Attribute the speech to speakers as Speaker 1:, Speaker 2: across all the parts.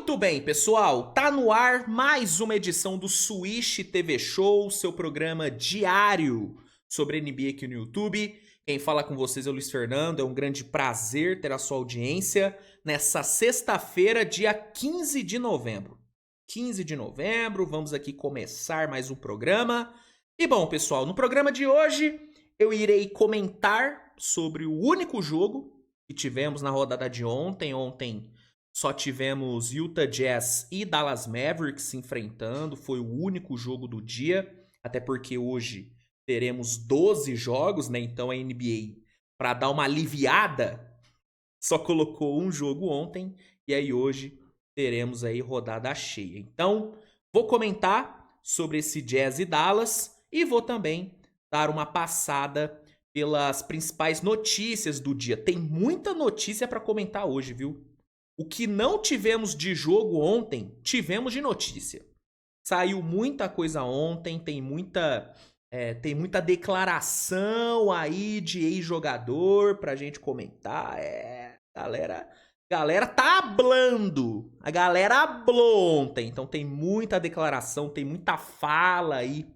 Speaker 1: Muito bem, pessoal, tá no ar mais uma edição do Switch TV Show, seu programa diário sobre NBA aqui no YouTube. Quem fala com vocês é o Luiz Fernando, é um grande prazer ter a sua audiência nessa sexta-feira, dia 15 de novembro. 15 de novembro, vamos aqui começar mais um programa. E bom, pessoal, no programa de hoje eu irei comentar sobre o único jogo que tivemos na rodada de ontem. Ontem só tivemos Utah Jazz e Dallas Mavericks se enfrentando, foi o único jogo do dia, até porque hoje teremos 12 jogos, né? Então a NBA, para dar uma aliviada, só colocou um jogo ontem, e aí hoje teremos aí rodada cheia. Então, vou comentar sobre esse Jazz e Dallas e vou também dar uma passada pelas principais notícias do dia. Tem muita notícia para comentar hoje, viu? O que não tivemos de jogo ontem, tivemos de notícia. Saiu muita coisa ontem, tem muita declaração aí de ex-jogador pra gente comentar. Galera tá hablando. A galera hablou ontem. Então tem muita declaração, tem muita fala aí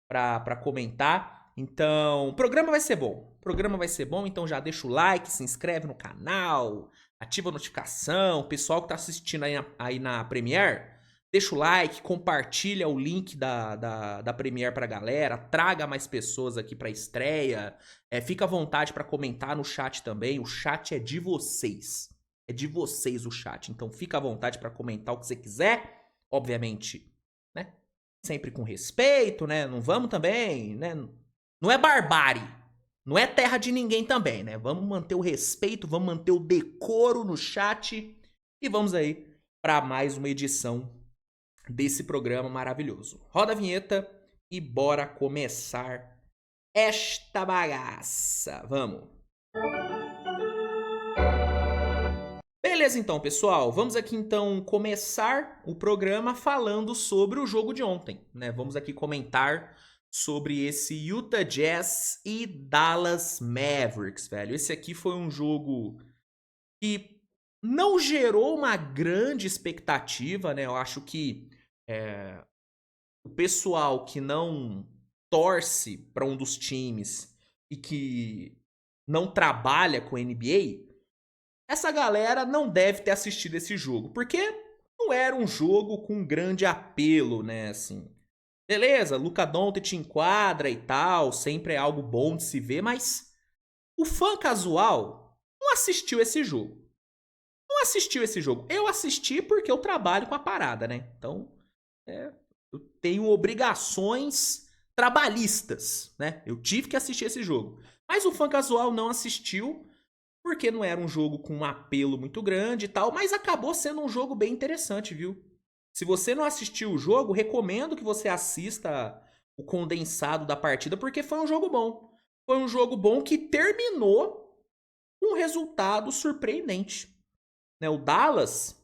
Speaker 1: pra comentar. Então, o programa vai ser bom. O programa vai ser bom, então já deixa o like, se inscreve no canal, ativa a notificação. O pessoal que tá assistindo aí na Premiere, deixa o like, compartilha o link da Premiere pra galera, traga mais pessoas aqui pra estreia. Fica à vontade pra comentar no chat também, o chat é de vocês. É de vocês o chat, então fica à vontade pra comentar o que você quiser. Obviamente, né? Sempre com respeito, né? Não vamos também, né? Não é barbárie. Não é terra de ninguém também, né? Vamos manter o respeito, vamos manter o decoro no chat. E vamos aí para mais uma edição desse programa maravilhoso. Roda a vinheta e bora começar esta bagaça. Vamos! Beleza então, pessoal. Vamos aqui então começar o programa falando sobre o jogo de ontem, né? Vamos aqui comentar sobre esse Utah Jazz e Dallas Mavericks, velho. Esse aqui foi um jogo que não gerou uma grande expectativa, né? Eu acho que o pessoal que não torce para um dos times e que não trabalha com NBA, essa galera não deve ter assistido esse jogo, porque não era um jogo com grande apelo, né? Assim, beleza, Luka Doncic enquadra e tal, sempre é algo bom de se ver, mas o fã casual não assistiu esse jogo. Não assistiu esse jogo. Eu assisti porque eu trabalho com a parada, né? Então, eu tenho obrigações trabalhistas, né? Eu tive que assistir esse jogo. Mas o fã casual não assistiu porque não era um jogo com um apelo muito grande e tal, mas acabou sendo um jogo bem interessante, viu? Se você não assistiu o jogo, recomendo que você assista o condensado da partida, porque foi um jogo bom. Foi um jogo bom que terminou com um resultado surpreendente. Né? O Dallas,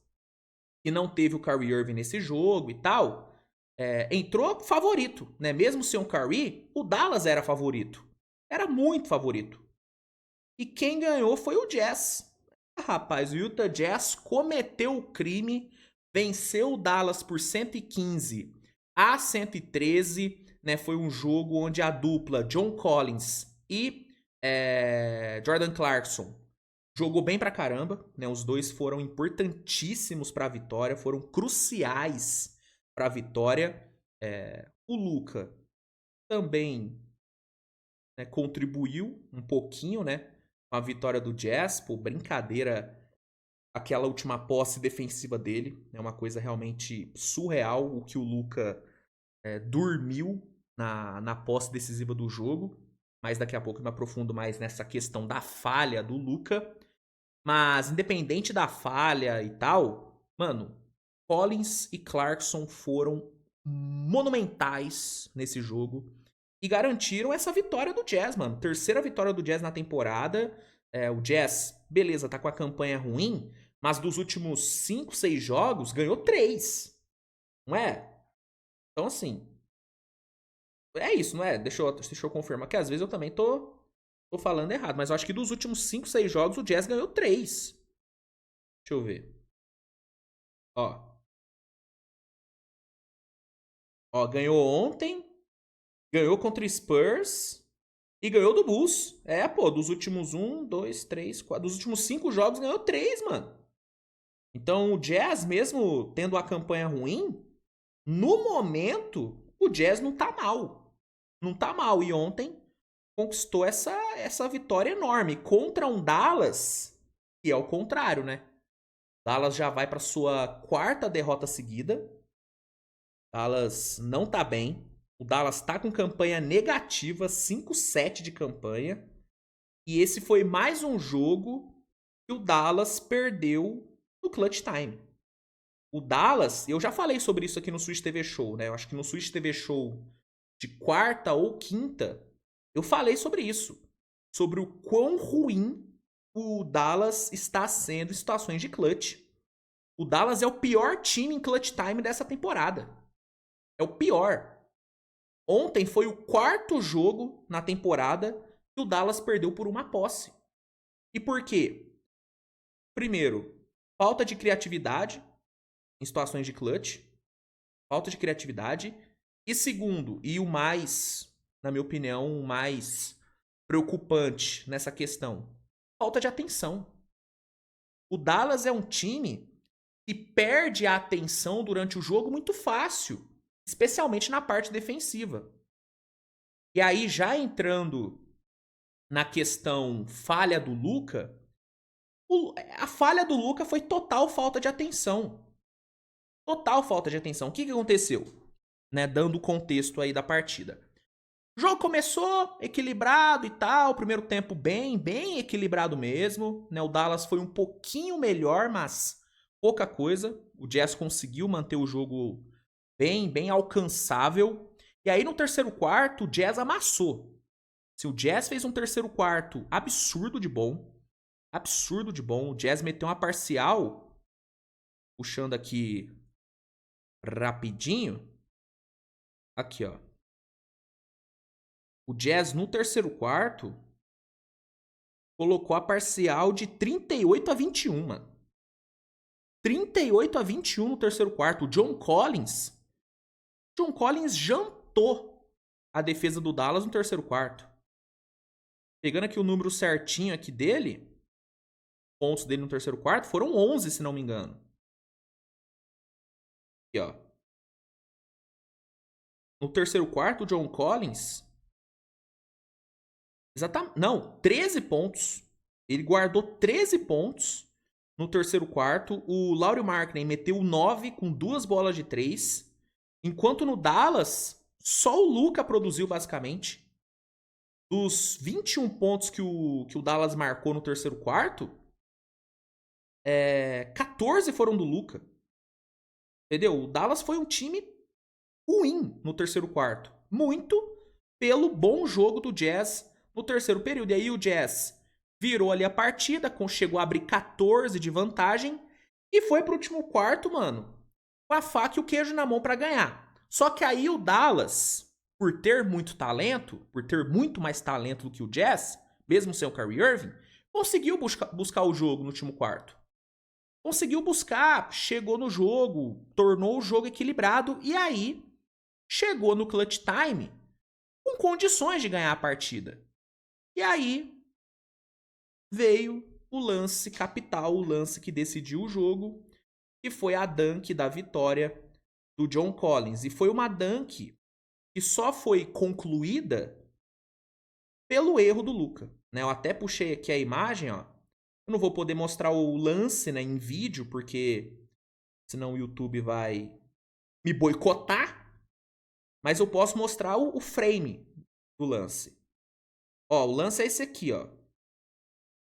Speaker 1: que não teve o Kyrie Irving nesse jogo e tal, entrou favorito. Né? Mesmo sem o Kyrie, o Dallas era favorito. Era muito favorito. E quem ganhou foi o Jazz. Rapaz, o Utah Jazz cometeu o crime, venceu o Dallas por 115-113, né? Foi um jogo onde a dupla John Collins e Jordan Clarkson jogou bem pra caramba, né? Os dois foram importantíssimos pra vitória, foram cruciais pra vitória. O Luka também, né, contribuiu um pouquinho, né? Com a vitória do Jazz, pô, brincadeira, aquela última posse defensiva dele, é uma coisa realmente surreal, o que o Luka dormiu na posse decisiva do jogo, mas daqui a pouco eu me aprofundo mais nessa questão da falha do Luka, mas independente da falha e tal, mano, Collins e Clarkson foram monumentais nesse jogo, e garantiram essa vitória do Jazz, mano. Terceira vitória do Jazz na temporada. O Jazz, beleza, tá com a campanha ruim, mas dos últimos 5, 6 jogos, ganhou 3. Não é? Então, assim, é isso, não é? Deixa eu confirmar, que às vezes eu também tô falando errado, mas eu acho que dos últimos 5, 6 jogos, o Jazz ganhou 3. Deixa eu ver. Ó, Ó, ganhou ontem, ganhou contra o Spurs e ganhou do Bulls. É, pô, dos últimos 4. Dos últimos 5 jogos ganhou 3, mano. Então o Jazz, mesmo tendo a campanha ruim, no momento o Jazz não tá mal. Não tá mal. E ontem conquistou essa vitória enorme contra um Dallas, que é o contrário, né? Dallas já vai para sua 4ª derrota seguida. Dallas não tá bem. O Dallas tá com campanha negativa, 5-7 de campanha. E esse foi mais um jogo que o Dallas perdeu no clutch time. O Dallas, eu já falei sobre isso aqui no Switch TV Show, né? Eu acho que no Switch TV Show de 4ª ou 5ª, eu falei sobre isso. Sobre o quão ruim o Dallas está sendo em situações de clutch. O Dallas é o pior time em clutch time dessa temporada. É o pior. Ontem foi o 4º jogo na temporada que o Dallas perdeu por uma posse. E por quê? Primeiro, falta de criatividade em situações de clutch. Falta de criatividade. E segundo, e o mais, na minha opinião, o mais preocupante nessa questão, falta de atenção. O Dallas é um time que perde a atenção durante o jogo muito fácil, especialmente na parte defensiva. E aí, já entrando na questão falha do Luka, a falha do Luka foi total falta de atenção. Total falta de atenção. O que aconteceu? Né, dando o contexto aí da partida. O jogo começou equilibrado e tal, primeiro tempo bem equilibrado mesmo, né? O Dallas foi um pouquinho melhor, mas pouca coisa. O Jazz conseguiu manter o jogo bem alcançável. E aí no terceiro quarto, o Jazz amassou. Se o Jazz fez um terceiro quarto absurdo de bom, o Jazz meteu uma parcial, puxando aqui rapidinho, aqui ó. O Jazz, no terceiro quarto, colocou a parcial de 38-21, mano. 38-21 no terceiro quarto. O John Collins jantou a defesa do Dallas no terceiro quarto. Pegando aqui o número certinho aqui dele, pontos dele no terceiro quarto, foram 11, se não me engano. Aqui, ó. No terceiro quarto, o John Collins... Não, 13 pontos. Ele guardou 13 pontos no terceiro quarto. O Lauri Markkanen meteu 9 com 2 bolas de 3. Enquanto no Dallas, só o Luka produziu basicamente. Dos 21 pontos que o Dallas marcou no terceiro quarto, 14 foram do Luka. Entendeu? O Dallas foi um time ruim no terceiro quarto. Muito pelo bom jogo do Jazz no terceiro período. E aí o Jazz virou ali a partida, chegou a abrir 14 de vantagem e foi pro último quarto, mano, com a faca e o queijo na mão pra ganhar. Só que aí o Dallas, por ter muito talento, por ter muito mais talento do que o Jazz, mesmo sem o Kyrie Irving, conseguiu buscar o jogo no último quarto. Conseguiu buscar, chegou no jogo, tornou o jogo equilibrado e aí chegou no clutch time com condições de ganhar a partida. E aí veio o lance capital, o lance que decidiu o jogo, que foi a dunk da vitória do John Collins. E foi uma dunk que só foi concluída pelo erro do Luka. Né? Eu até puxei aqui a imagem, ó. Eu não vou poder mostrar o lance, né, em vídeo, porque senão o YouTube vai me boicotar. Mas eu posso mostrar o frame do lance. Ó, o lance é esse aqui, ó.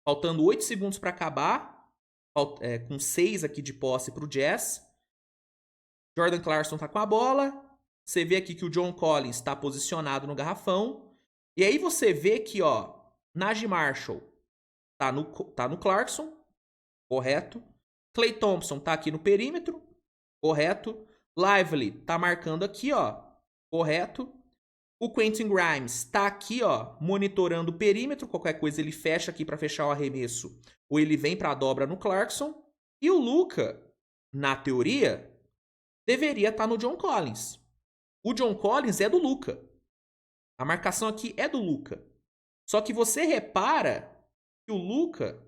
Speaker 1: Faltando 8 segundos para acabar, com 6 aqui de posse pro Jazz. Jordan Clarkson tá com a bola. Você vê aqui que o John Collins está posicionado no garrafão. E aí você vê que, ó, Naji Marshall tá no Clarkson, correto. Klay Thompson tá aqui no perímetro, correto. Lively tá marcando aqui, ó, correto. O Quentin Grimes tá aqui, ó, monitorando o perímetro. Qualquer coisa ele fecha aqui para fechar o arremesso, ou ele vem para a dobra no Clarkson. E o Luka, na teoria, deveria estar no John Collins. O John Collins é do Luka. A marcação aqui é do Luka. Só que você repara que o Luka,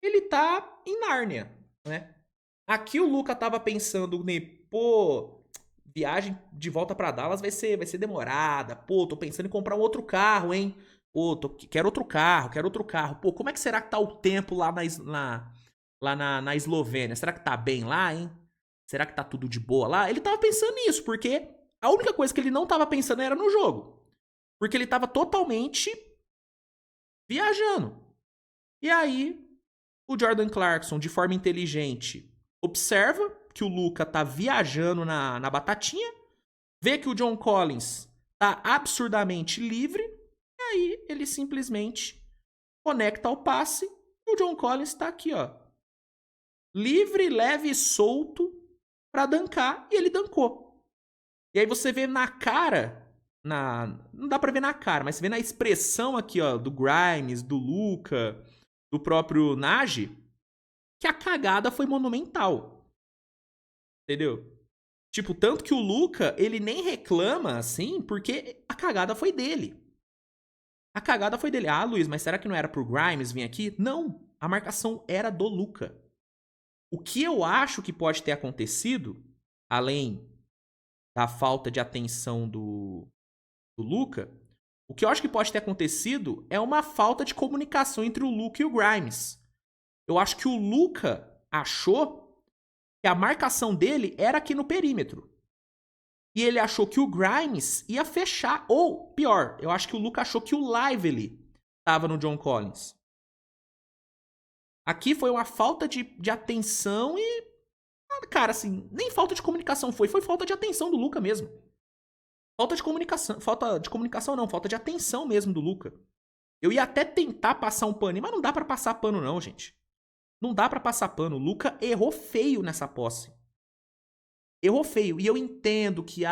Speaker 1: ele tá em Nárnia, né? Aqui o Luka tava pensando, né, pô, viagem de volta pra Dallas vai ser demorada. Pô, tô pensando em comprar um outro carro, hein? Pô, quero outro carro, quero outro carro. Pô, como é que será que tá o tempo lá na Eslovênia? Será que tá bem lá, hein? Será que tá tudo de boa lá? Ele tava pensando nisso, porque a única coisa que ele não tava pensando era no jogo. Porque ele tava totalmente viajando. E aí, o Jordan Clarkson, de forma inteligente, observa que o Luka tá viajando na batatinha, vê que o John Collins tá absurdamente livre, e aí ele simplesmente conecta ao passe, e o John Collins tá aqui, ó, livre, leve e solto pra dankar, e ele dankou. E aí você vê na cara, não dá pra ver na cara, mas você vê na expressão aqui, ó, do Grimes, do Luka, do próprio Nagy, que a cagada foi monumental. Entendeu? Tipo, tanto que o Luka, ele nem reclama, assim, porque a cagada foi dele. A cagada foi dele. Ah, Luiz, mas será que não era pro Grimes vir aqui? Não, a marcação era do Luka. O que eu acho que pode ter acontecido, além da falta de atenção do Luka, o que eu acho que pode ter acontecido é uma falta de comunicação entre o Luka e o Grimes. Eu acho que o Luka achou que a marcação dele era aqui no perímetro. E ele achou que o Grimes ia fechar. Ou, pior, eu acho que o Luka achou que o Lively estava no John Collins. Aqui foi uma falta de atenção e... Cara, assim, nem falta de comunicação foi falta de atenção do Luka mesmo. Falta de comunicação não, falta de atenção mesmo do Luka. Eu ia até tentar passar um paninho, mas não dá pra passar pano não, gente. Não dá pra passar pano. O Luka errou feio nessa posse. Errou feio. E eu entendo que,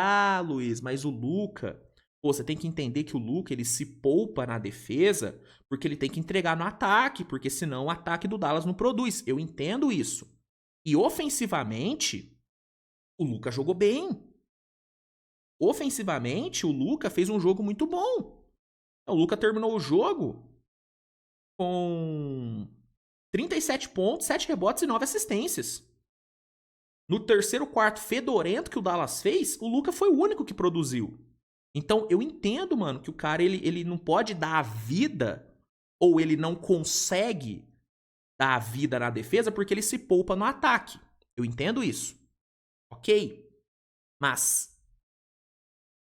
Speaker 1: Luiz, mas o Luka... Pô, você tem que entender que o Luka, ele se poupa na defesa porque ele tem que entregar no ataque, porque senão o ataque do Dallas não produz. Eu entendo isso. E ofensivamente, o Luka jogou bem. Ofensivamente, o Luka fez um jogo muito bom. O Luka terminou o jogo com 37 pontos, 7 rebotes e 9 assistências. No terceiro quarto fedorento que o Dallas fez, o Luka foi o único que produziu. Então, eu entendo, mano, que o cara ele não pode dar a vida ou ele não consegue dar a vida na defesa porque ele se poupa no ataque. Eu entendo isso. Ok? Mas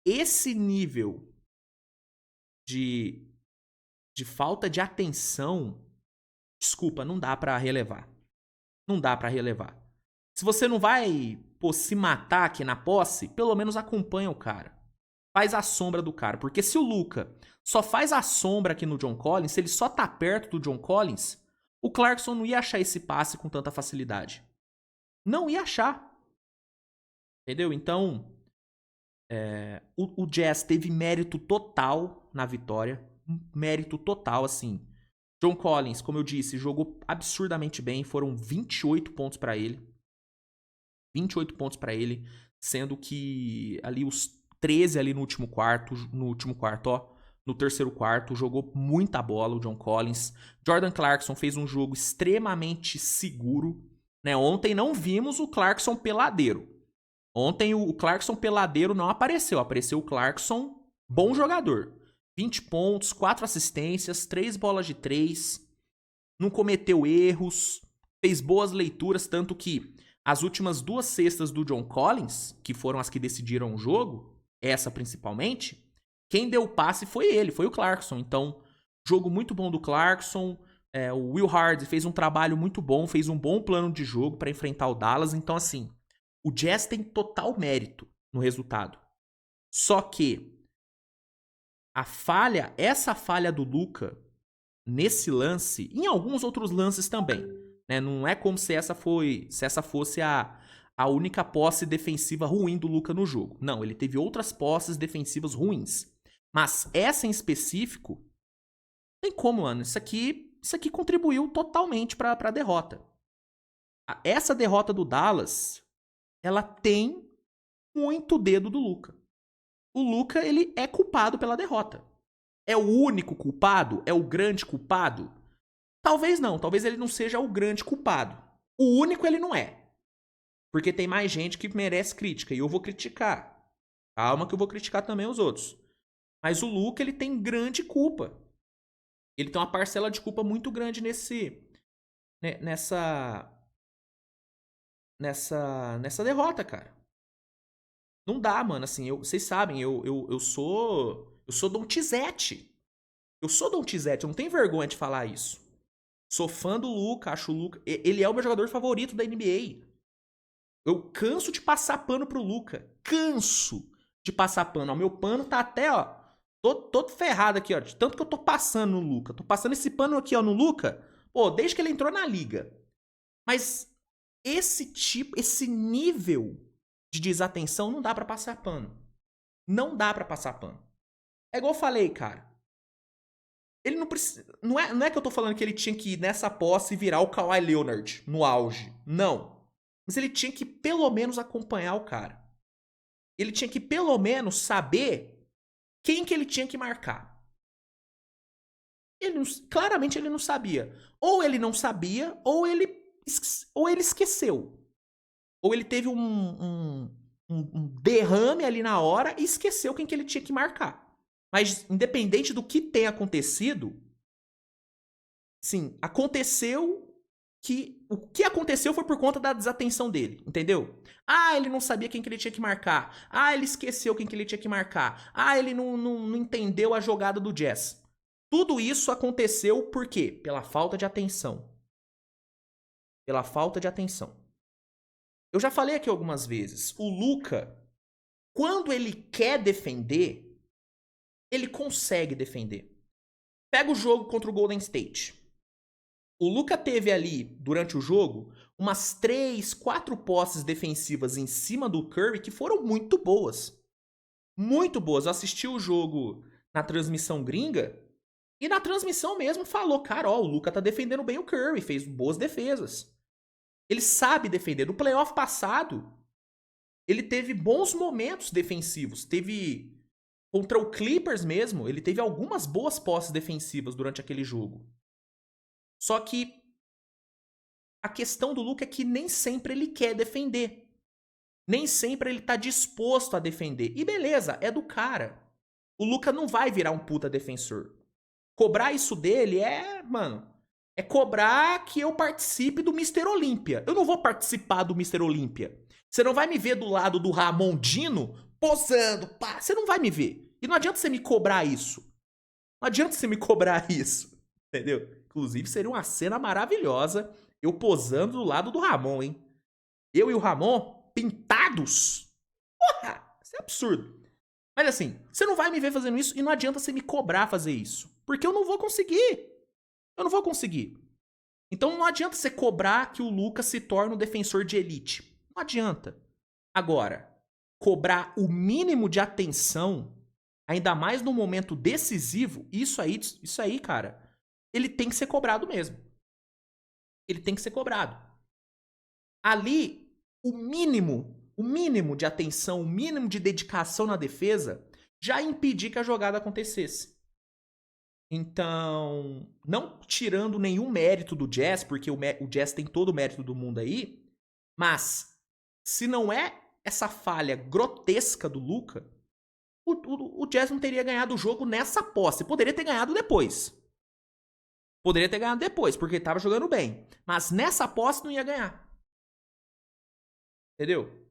Speaker 1: esse nível de falta de atenção, desculpa, não dá pra relevar. Não dá pra relevar. Se você não vai, pô, se matar aqui na posse, pelo menos acompanha o cara. Faz a sombra do cara. Porque se o Luka só faz a sombra aqui no John Collins, se ele só tá perto do John Collins, o Clarkson não ia achar esse passe com tanta facilidade. Não ia achar. Entendeu? Então, o Jazz teve mérito total na vitória. Mérito total, assim. John Collins, como eu disse, jogou absurdamente bem. Foram 28 pontos pra ele. 28 pontos pra ele. Sendo que ali os 13 ali no último quarto, no terceiro quarto, jogou muita bola o John Collins. Jordan Clarkson fez um jogo extremamente seguro, né? Ontem não vimos o Clarkson peladeiro. Ontem o Clarkson peladeiro não apareceu, apareceu o Clarkson bom jogador. 20 pontos, 4 assistências, 3 bolas de 3, não cometeu erros, fez boas leituras, tanto que as últimas 2 cestas do John Collins, que foram as que decidiram o jogo, essa principalmente, quem deu o passe foi ele, foi o Clarkson. Então, jogo muito bom do Clarkson. O Will Hardy fez um trabalho muito bom, fez um bom plano de jogo para enfrentar o Dallas. Então, assim, o Jazz tem total mérito no resultado. Só que essa falha do Luka nesse lance, em alguns outros lances também, né? Não é como se essa fosse a única posse defensiva ruim do Luka no jogo. Não, ele teve outras posses defensivas ruins. Mas essa em específico, tem como, mano. Isso aqui contribuiu totalmente para a derrota. Essa derrota do Dallas, ela tem muito dedo do Luka. o Luka, ele é culpado pela derrota. É o único culpado? É o grande culpado? Talvez não, talvez ele não seja o grande culpado. O único ele não é. Porque tem mais gente que merece crítica, e eu vou criticar. Calma que eu vou criticar também os outros. Mas o Luka, ele tem grande culpa. Ele tem uma parcela de culpa muito grande nessa derrota, cara. Não dá, mano, assim, vocês sabem, eu sou Dontizete. Eu sou Dontizete, eu não tenho vergonha de falar isso. Sou fã do Luka, acho o Luka, ele é o meu jogador favorito da NBA. Eu canso de passar pano pro Luka. Canso de passar pano. O meu pano tá até, ó, todo ferrado aqui, ó, de tanto que eu tô passando no Luka. Tô passando esse pano aqui, ó, no Luka, pô, desde que ele entrou na liga. Mas esse nível de desatenção não dá pra passar pano. Não dá pra passar pano. É igual eu falei, cara. Ele não precisa. Não é que eu tô falando que ele tinha que ir nessa posse e virar o Kawhi Leonard no auge. Não. Mas ele tinha que pelo menos acompanhar o cara. Ele tinha que pelo menos saber quem que ele tinha que marcar. Claramente ele não sabia. Ou ele não sabia, ou ele esqueceu. Ou ele teve um derrame ali na hora e esqueceu quem que ele tinha que marcar. Mas independente do que tenha acontecido, sim, aconteceu que o que aconteceu foi por conta da desatenção dele, entendeu? Ah, ele não sabia quem que ele tinha que marcar. Ah, ele esqueceu quem que ele tinha que marcar. Ah, ele não entendeu a jogada do Jazz. Tudo isso aconteceu por quê? Pela falta de atenção. Pela falta de atenção. Eu já falei aqui algumas vezes, o Luka, quando ele quer defender, ele consegue defender. Pega o jogo contra o Golden State. O Luka teve ali, durante o jogo, umas 3, 4 posses defensivas em cima do Curry que foram muito boas. Muito boas. Eu assisti o jogo na transmissão gringa e na transmissão mesmo falou, cara, ó, o Luka tá defendendo bem o Curry, fez boas defesas. Ele sabe defender. No playoff passado, ele teve bons momentos defensivos. Teve contra o Clippers mesmo, ele teve algumas boas posses defensivas durante aquele jogo. Só que a questão do Luka é que nem sempre ele quer defender. Nem sempre ele tá disposto a defender. E beleza, é do cara. O Luka não vai virar um puta defensor. Cobrar isso dele mano, é cobrar que eu participe do Mr. Olímpia. Eu não vou participar do Mr. Olímpia. Você não vai me ver do lado do Ramon Dino posando, pá. Você não vai me ver. E não adianta você me cobrar isso. Não adianta você me cobrar isso. Entendeu? Inclusive, seria uma cena maravilhosa eu posando do lado do Ramon, hein? Eu e o Ramon pintados. Porra! Isso é absurdo. Mas assim, você não vai me ver fazendo isso e não adianta você me cobrar fazer isso. Porque eu não vou conseguir. Eu não vou conseguir. Então não adianta você cobrar que o Lucas se torne um defensor de elite. Não adianta. Agora, cobrar o mínimo de atenção, ainda mais no momento decisivo, isso aí, cara, ele tem que ser cobrado mesmo. Ele tem que ser cobrado. Ali, o mínimo de atenção, o mínimo de dedicação na defesa já impedir que a jogada acontecesse. Então, não tirando nenhum mérito do Jazz, porque o Jazz tem todo o mérito do mundo aí, mas se não é essa falha grotesca do Luka, o Jazz não teria ganhado o jogo nessa posse. Poderia ter ganhado depois. Poderia ter ganhado depois, porque estava jogando bem. Mas nessa posse não ia ganhar. Entendeu?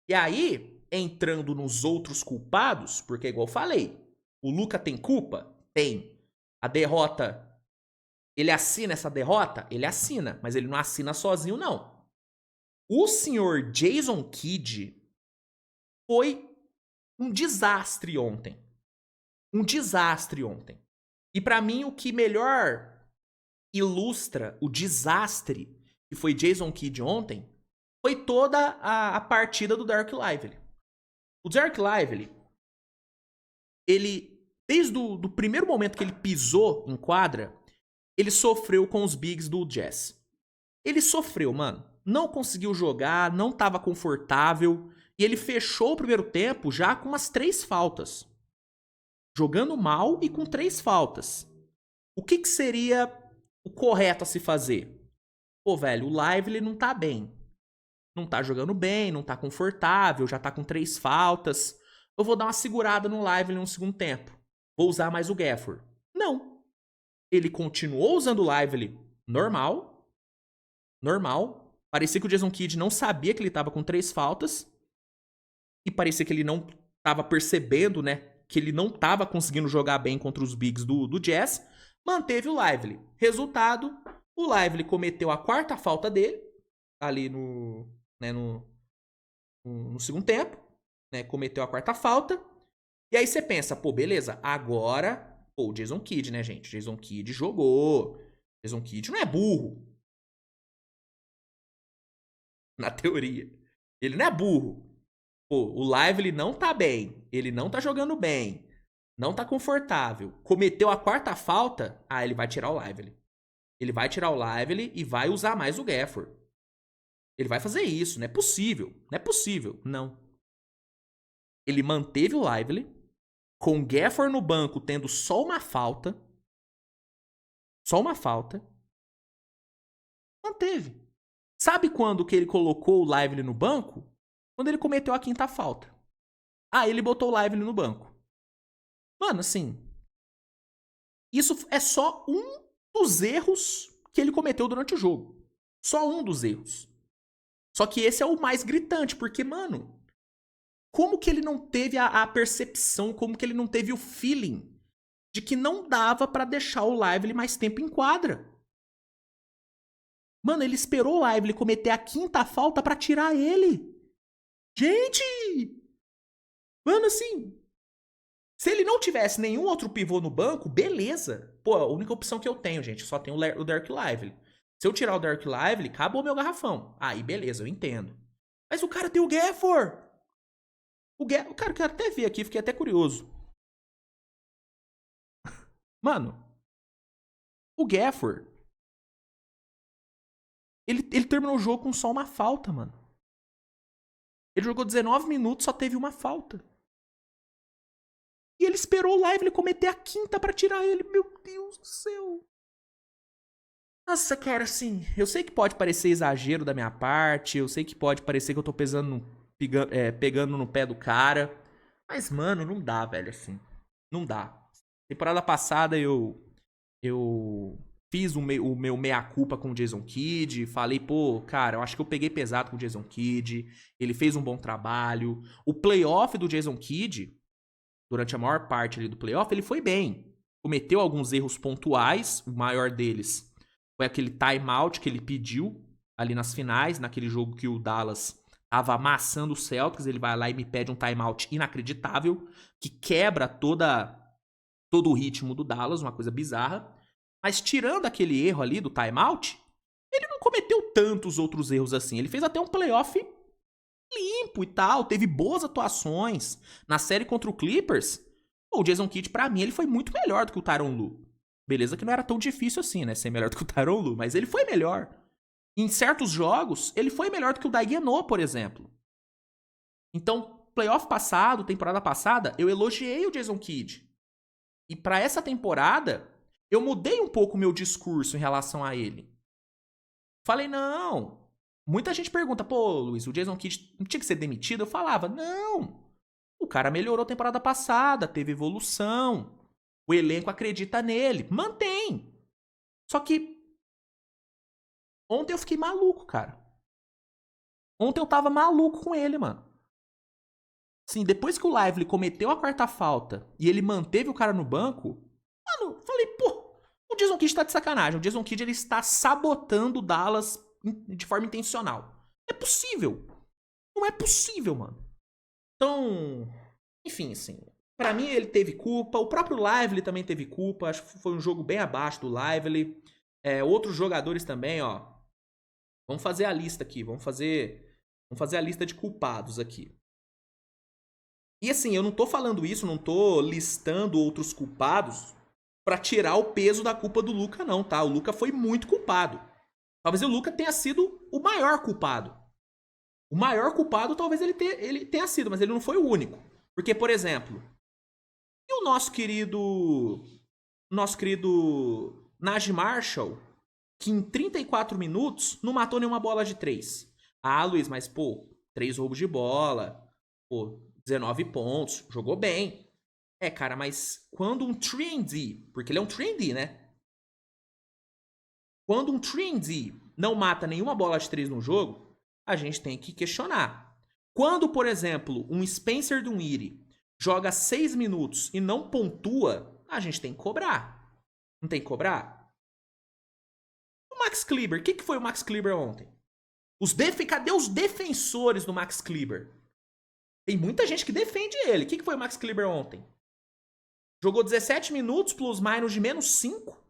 Speaker 1: E aí, entrando nos outros culpados, porque igual eu falei, o Luka tem culpa? Tem. A derrota, ele assina essa derrota? Ele assina, mas ele não assina sozinho, não. O senhor Jason Kidd foi um desastre ontem. Um desastre ontem. E pra mim, o que melhor ilustra o desastre que foi Jason Kidd ontem foi toda a partida do Dereck Lively. O Dereck Lively, ele, desde o primeiro momento que ele pisou em quadra, ele sofreu com os bigs do Jazz. Ele sofreu, mano. não conseguiu jogar, não estava confortável. E ele fechou o primeiro tempo já com umas 3 faltas. Jogando mal e com 3 faltas. O que seria o correto a se fazer? Pô, velho, o Lively não tá bem. Não tá jogando bem, não tá confortável, já tá com 3 faltas. Eu vou dar uma segurada no Lively no segundo tempo. Vou usar mais o Gafford. Não. Ele continuou usando o Lively normal. Parecia que o Jason Kidd não sabia que ele tava com 3 faltas. E parecia que ele não tava percebendo, né? Que ele não tava conseguindo jogar bem contra os bigs do Jazz. Manteve o Lively. Resultado, o Lively cometeu a 4ª falta dele. Ali no segundo tempo. Né, cometeu a 4ª falta. E aí você pensa, pô, beleza, agora... Pô, o Jason Kidd, né, gente? O Jason Kidd jogou. O Jason Kidd não é burro. Na teoria. Ele não é burro. Pô, o Lively não tá bem. Ele não tá jogando bem. Não tá confortável. Cometeu a 4ª falta. Ah, ele vai tirar o Lively. Ele vai tirar o Lively e vai usar mais o Gafford. Ele vai fazer isso. Não é possível. Não é possível. Não. Ele manteve o Lively. Com o Gafford no banco tendo só uma falta. Só uma falta. Manteve. Sabe quando que ele colocou o Lively no banco? Quando ele cometeu a 5ª falta. Ah, ele botou o Lively no banco. Mano, assim... Isso é só um dos erros que ele cometeu durante o jogo. Só um dos erros. Só que esse é o mais gritante, porque, mano... Como que ele não teve a percepção, como que ele não teve o feeling de que não dava pra deixar o Lively mais tempo em quadra? Mano, ele esperou o Lively cometer a 5ª falta pra tirar ele. Gente! Mano, assim... Se ele não tivesse nenhum outro pivô no banco, beleza. Pô, a única opção que eu tenho, gente, só tem o Dereck Lively. Se eu tirar o Dereck Lively, acabou meu garrafão. Aí, beleza, eu entendo. Mas o cara tem o Gafford. O cara, eu quero até ver aqui, fiquei até curioso. Mano, o Gafford, ele terminou o jogo com só uma falta, mano. Ele jogou 19 minutos, só teve uma falta. E ele esperou o Lively cometer a 5ª pra tirar ele. Meu Deus do céu. Nossa, cara, assim, eu sei que pode parecer exagero da minha parte, eu sei que pode parecer que eu tô pegando no pé do cara, mas, mano, não dá, velho, assim. Não dá. Temporada passada eu fiz o meu meia-culpa com o Jason Kidd, falei, pô, cara, eu acho que eu peguei pesado com o Jason Kidd, ele fez um bom trabalho. O playoff do Jason Kidd, durante a maior parte ali do playoff, ele foi bem. Cometeu alguns erros pontuais, o maior deles foi aquele timeout que ele pediu ali nas finais, naquele jogo que o Dallas tava amassando o Celtics, ele vai lá e me pede um timeout inacreditável, que quebra todo o ritmo do Dallas, uma coisa bizarra. Mas tirando aquele erro ali do timeout, ele não cometeu tantos outros erros assim. Ele fez até um playoff limpo e tal, teve boas atuações. Na série contra o Clippers, o Jason Kidd, pra mim, ele foi muito melhor do que o Tyronn Lue. Beleza que não era tão difícil assim, né, ser melhor do que o Tyronn Lue, mas ele foi melhor. Em certos jogos, ele foi melhor do que o Daigneault, por exemplo. Então, playoff passado, temporada passada, eu elogiei o Jason Kidd. E pra essa temporada, eu mudei um pouco o meu discurso em relação a ele. Falei, não. Muita gente pergunta, pô, Luiz, o Jason Kidd não tinha que ser demitido? Eu falava, não. O cara melhorou a temporada passada, teve evolução. O elenco acredita nele. Mantém. Só que ontem eu fiquei maluco, cara. Ontem eu tava maluco com ele, mano. Sim, depois que o Lively cometeu a 4ª falta e ele manteve o cara no banco, mano, falei, pô, o Jason Kidd tá de sacanagem. O Jason Kidd, ele está sabotando o Dallas de forma intencional. Não é possível. Não é possível, mano. Então, enfim, assim, pra mim ele teve culpa. O próprio Lively também teve culpa. Acho que foi um jogo bem abaixo do Lively. Outros jogadores também, ó. Vamos fazer a lista aqui. Vamos fazer a lista de culpados aqui. E assim, eu não tô falando isso, não tô listando outros culpados pra tirar o peso da culpa do Luka, não, tá? O Luka foi muito culpado. Talvez o Luka tenha sido o maior culpado. O maior culpado talvez ele tenha sido, mas ele não foi o único. Porque, por exemplo, e o nosso querido Najee Marshall, que em 34 minutos não matou nenhuma bola de 3. Ah, Luiz, mas pô, 3 roubos de bola, pô, 19 pontos, jogou bem. É, cara, mas quando um 3&D, porque ele é um 3&D, né? Quando um 3&D não mata nenhuma bola de 3 no jogo, a gente tem que questionar. Quando, por exemplo, um Spencer Dinwiddie joga 6 minutos e não pontua, a gente tem que cobrar. Não tem que cobrar? O Max Kleber, o que foi o Max Kleber ontem? Cadê os defensores do Max Kleber? Tem muita gente que defende ele. O que foi o Max Kleber ontem? Jogou 17 minutos plus minus de menos 5.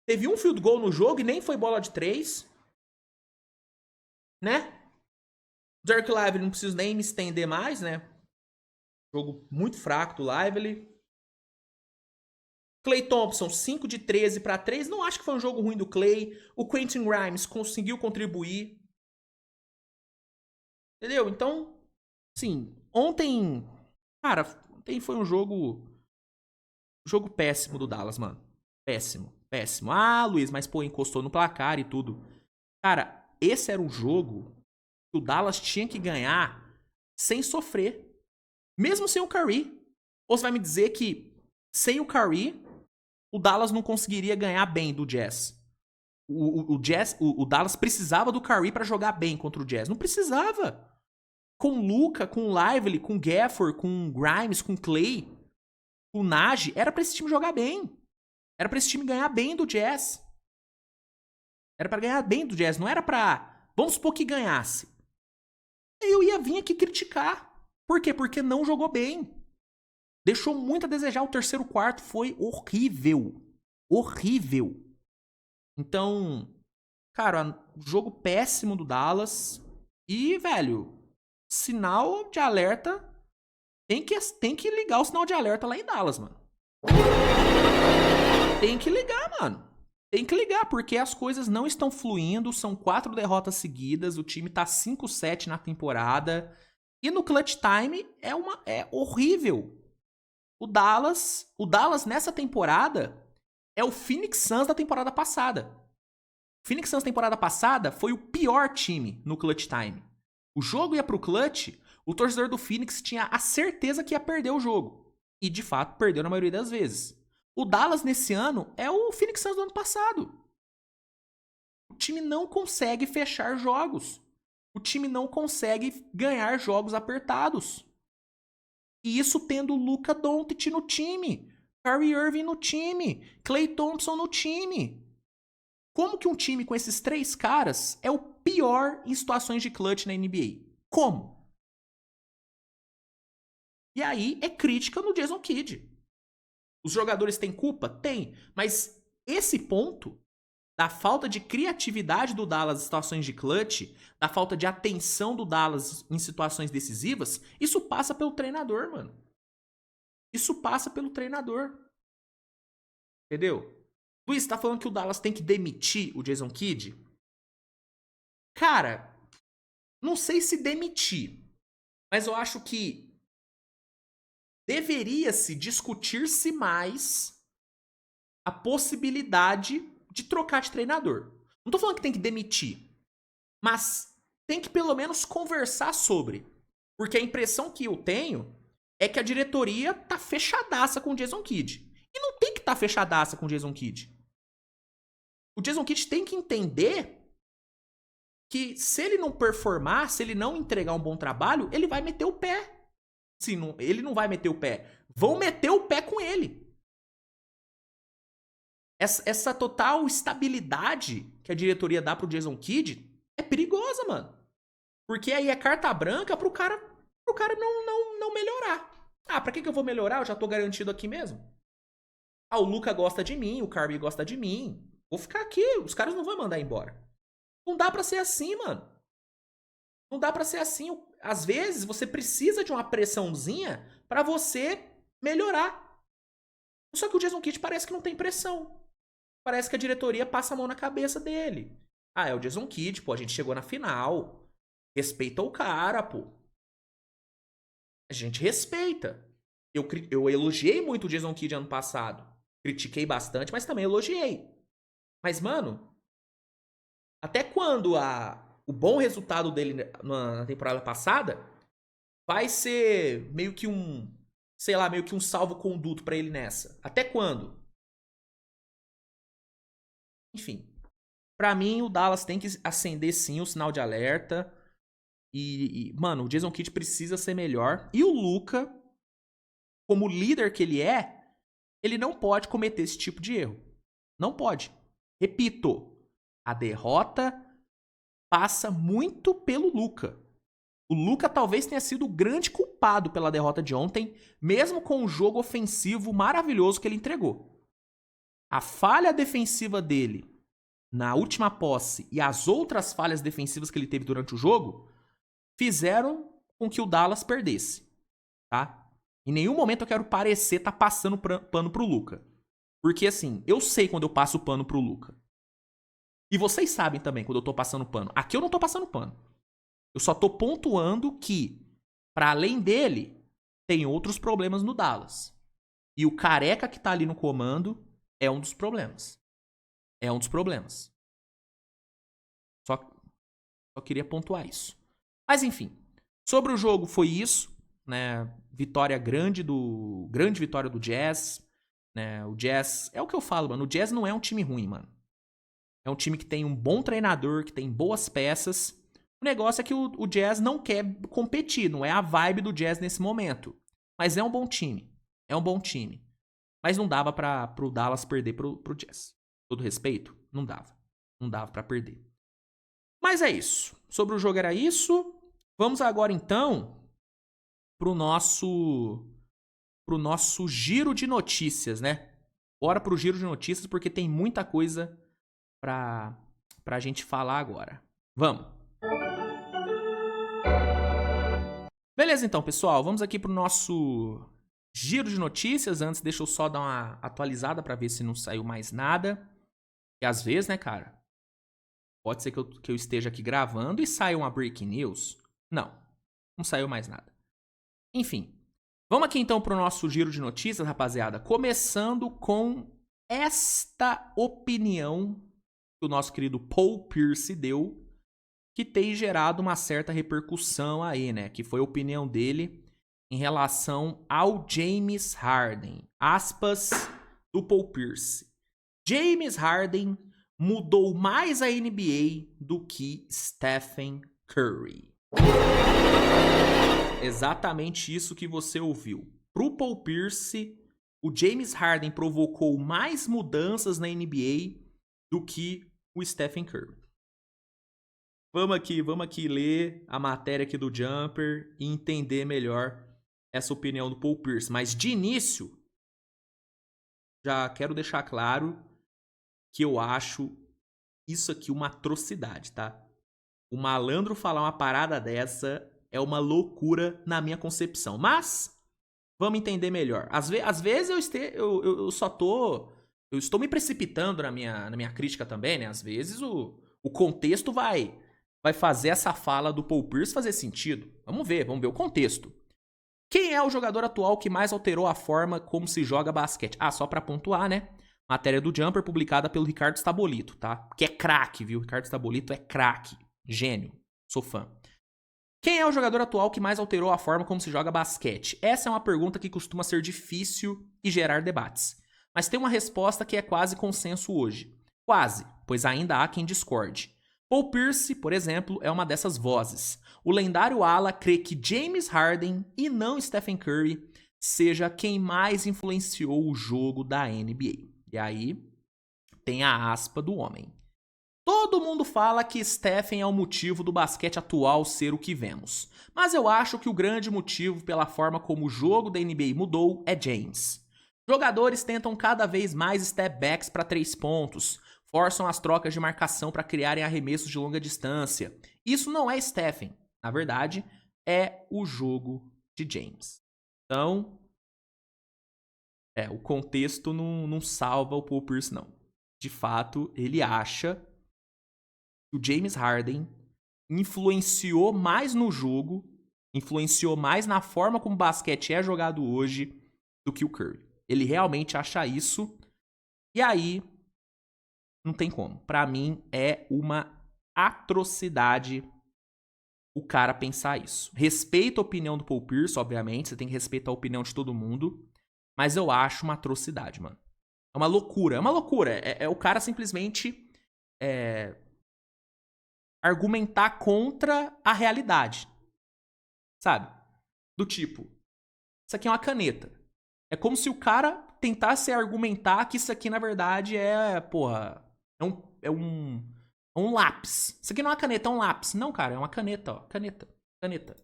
Speaker 1: Teve um field goal no jogo e nem foi bola de 3. Né? Derek Lively, não preciso nem me estender mais, né? Jogo muito fraco do Lively. Klay Thompson, 5 de 13 para 3. Não acho que foi um jogo ruim do Klay. O Quentin Grimes conseguiu contribuir. Entendeu? Então, sim, ontem... Cara, ontem foi um jogo péssimo do Dallas, mano. Péssimo, péssimo. Ah, Luiz, mas pô, encostou no placar e tudo. Cara, esse era um jogo que o Dallas tinha que ganhar sem sofrer. Mesmo sem o Curry. Ou você vai me dizer que sem o Curry, o Dallas não conseguiria ganhar bem do Jazz? O Dallas precisava do Curry pra jogar bem contra o Jazz. Não precisava. Com Luka, com Lively, com Gafford, com Grimes, com Klay, com Najee, era pra esse time jogar bem. Era pra esse time ganhar bem do Jazz. Era pra ganhar bem do Jazz. Não era pra... Vamos supor que ganhasse. Eu ia vir aqui criticar. Por quê? Porque não jogou bem. Deixou muito a desejar. O terceiro quarto foi horrível. Horrível. Então, cara, jogo péssimo do Dallas. E, velho, sinal de alerta. Tem que ligar o sinal de alerta lá em Dallas, mano. Tem que ligar, mano. Tem que ligar, porque as coisas não estão fluindo. São 4 derrotas seguidas. O time tá 5-7 na temporada. E no clutch time é horrível. O Dallas nessa temporada é o Phoenix Suns da temporada passada. O Phoenix Suns temporada passada foi o pior time no clutch time. O jogo ia pro clutch, o torcedor do Phoenix tinha a certeza que ia perder o jogo. E de fato perdeu na maioria das vezes. O Dallas nesse ano é o Phoenix Suns do ano passado. O time não consegue fechar jogos. O time não consegue ganhar jogos apertados. E isso tendo o Luka Doncic no time, Kyrie Irving no time, Klay Thompson no time. Como que um time com esses 3 caras é o pior em situações de clutch na NBA? Como? E aí é crítica no Jason Kidd. Os jogadores têm culpa? Tem. Mas esse ponto da falta de criatividade do Dallas em situações de clutch, da falta de atenção do Dallas em situações decisivas, isso passa pelo treinador, mano. Isso passa pelo treinador. Entendeu? Luiz, você tá falando que o Dallas tem que demitir o Jason Kidd? Cara, não sei se demitir, mas eu acho que deveria-se discutir-se mais a possibilidade de trocar de treinador. Não tô falando que tem que demitir, mas tem que pelo menos conversar sobre. Porque a impressão que eu tenho é que a diretoria tá fechadaça com o Jason Kidd. E não tem que estar fechadaça com o Jason Kidd. O Jason Kidd tem que entender que se ele não performar, se ele não entregar um bom trabalho, ele vai meter o pé. Se não, ele não vai meter o pé. Vão meter o pé com ele. Essa total estabilidade que a diretoria dá pro Jason Kidd é perigosa, mano. Porque aí é carta branca pro cara não melhorar. Ah, pra que eu vou melhorar? Eu já tô garantido aqui mesmo. Ah, o Luka gosta de mim, o Kyrie gosta de mim. Vou ficar aqui, os caras não vão mandar embora. Não dá pra ser assim, mano. Não dá pra ser assim. Às vezes, você precisa de uma pressãozinha pra você melhorar. Só que o Jason Kidd parece que não tem pressão. Parece que a diretoria passa a mão na cabeça dele. Ah, é o Jason Kidd, pô, a gente chegou na final. Respeita o cara, pô. A gente respeita. Eu elogiei muito o Jason Kidd ano passado. Critiquei bastante, mas também elogiei. Mas, mano, até quando o bom resultado dele na temporada passada vai ser meio que um, sei lá, meio que um salvo-conduto pra ele nessa? Até quando? Enfim, pra mim o Dallas tem que acender sim o sinal de alerta. Mano, o Jason Kidd precisa ser melhor. E o Luka, como líder que ele não pode cometer esse tipo de erro. Não pode. Repito, a derrota passa muito pelo Luka. O Luka talvez tenha sido o grande culpado pela derrota de ontem, mesmo com o jogo ofensivo maravilhoso que ele entregou. A falha defensiva dele na última posse e as outras falhas defensivas que ele teve durante o jogo fizeram com que o Dallas perdesse, tá? Em nenhum momento eu quero parecer tá passando pano pro Luka. Porque assim, eu sei quando eu passo pano pro Luka. E vocês sabem também quando eu tô passando pano. Aqui eu não tô passando pano. Eu só tô pontuando que, para além dele, tem outros problemas no Dallas. E o careca que tá ali no comando é um dos problemas. É um dos problemas. Só queria pontuar isso. Mas enfim, sobre o jogo foi isso, né? Grande vitória do Jazz, né? O Jazz é o que eu falo, mano. O Jazz não é um time ruim, mano. É um time que tem um bom treinador, que tem boas peças. O negócio é que o Jazz não quer competir, não é a vibe do Jazz nesse momento. Mas é um bom time. É um bom time. Mas não dava pro Dallas perder pro Jazz. Todo respeito, não dava. Não dava pra perder. Mas é isso. Sobre o jogo era isso. Vamos agora então pro nosso giro de notícias, né? Bora pro giro de notícias porque tem muita coisa pra gente falar agora. Vamos. Beleza então, pessoal. Vamos aqui pro nosso giro de notícias. Antes, deixa eu só dar uma atualizada pra ver se não saiu mais nada. E às vezes, né, cara? Pode ser que eu esteja aqui gravando e saia uma breaking news. Não saiu mais nada. Enfim, vamos aqui então pro nosso giro de notícias, rapaziada. Começando com esta opinião que o nosso querido Paul Pierce deu, que tem gerado uma certa repercussão aí, né? Que foi a opinião dele em relação ao James Harden. Aspas do Paul Pierce. James Harden mudou mais a NBA do que Stephen Curry. Exatamente isso que você ouviu. Pro Paul Pierce, o James Harden provocou mais mudanças na NBA do que o Stephen Curry. Vamos aqui ler a matéria aqui do Jumper e entender melhor essa opinião do Paul Pierce. Mas de início, já quero deixar claro que eu acho isso aqui uma atrocidade, tá? O malandro falar uma parada dessa é uma loucura na minha concepção. Mas vamos entender melhor. Às vezes eu só tô... Eu estou me precipitando na minha crítica também, né? Às vezes o contexto vai fazer essa fala do Paul Pierce fazer sentido. Vamos ver o contexto. Quem é o jogador atual que mais alterou a forma como se joga basquete? Ah, só pra pontuar, né? Matéria do Jumper publicada pelo Ricardo Stabolito, tá? Que é craque, viu? Ricardo Stabolito é craque. Gênio. Sou fã. Quem é o jogador atual que mais alterou a forma como se joga basquete? Essa é uma pergunta que costuma ser difícil e gerar debates. Mas tem uma resposta que é quase consenso hoje. Quase, pois ainda há quem discorde. Paul Pierce, por exemplo, é uma dessas vozes. O lendário ala crê que James Harden, e não Stephen Curry, seja quem mais influenciou o jogo da NBA. E aí tem a aspa do homem. Todo mundo fala que Stephen é o motivo do basquete atual ser o que vemos. Mas eu acho que o grande motivo pela forma como o jogo da NBA mudou é James. Jogadores tentam cada vez mais step backs para 3 pontos, forçam as trocas de marcação para criarem arremessos de longa distância. Isso não é Stephen. Na verdade, é o jogo de James. Então, o contexto não salva o Paul Pierce, não. De fato, ele acha o James Harden influenciou mais no jogo, influenciou mais na forma como o basquete é jogado hoje do que o Curry. Ele realmente acha isso. E aí, não tem como. Pra mim, é uma atrocidade o cara pensar isso. Respeito a opinião do Paul Pierce, obviamente. Você tem que respeitar a opinião de todo mundo. Mas eu acho uma atrocidade, mano. É uma loucura. É uma loucura. É o cara simplesmente argumentar contra a realidade. Sabe? Do tipo, isso aqui é uma caneta. É como se o cara tentasse argumentar que isso aqui, na verdade, é um lápis. Isso aqui não é uma caneta, é um lápis. Não, cara, é uma caneta, ó. Caneta.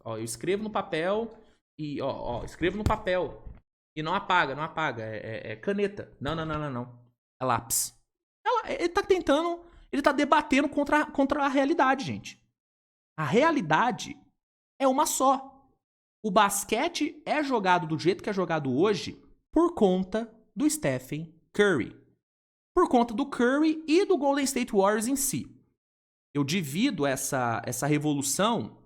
Speaker 1: Ó, eu escrevo no papel e, ó, escrevo no papel. E não apaga, não apaga. É caneta. Não. É lápis. Ele tá tentando, ele tá debatendo contra a realidade, gente. A realidade é uma só. O basquete é jogado do jeito que é jogado hoje por conta do Stephen Curry. Por conta do Curry e do Golden State Warriors em si. Eu divido essa revolução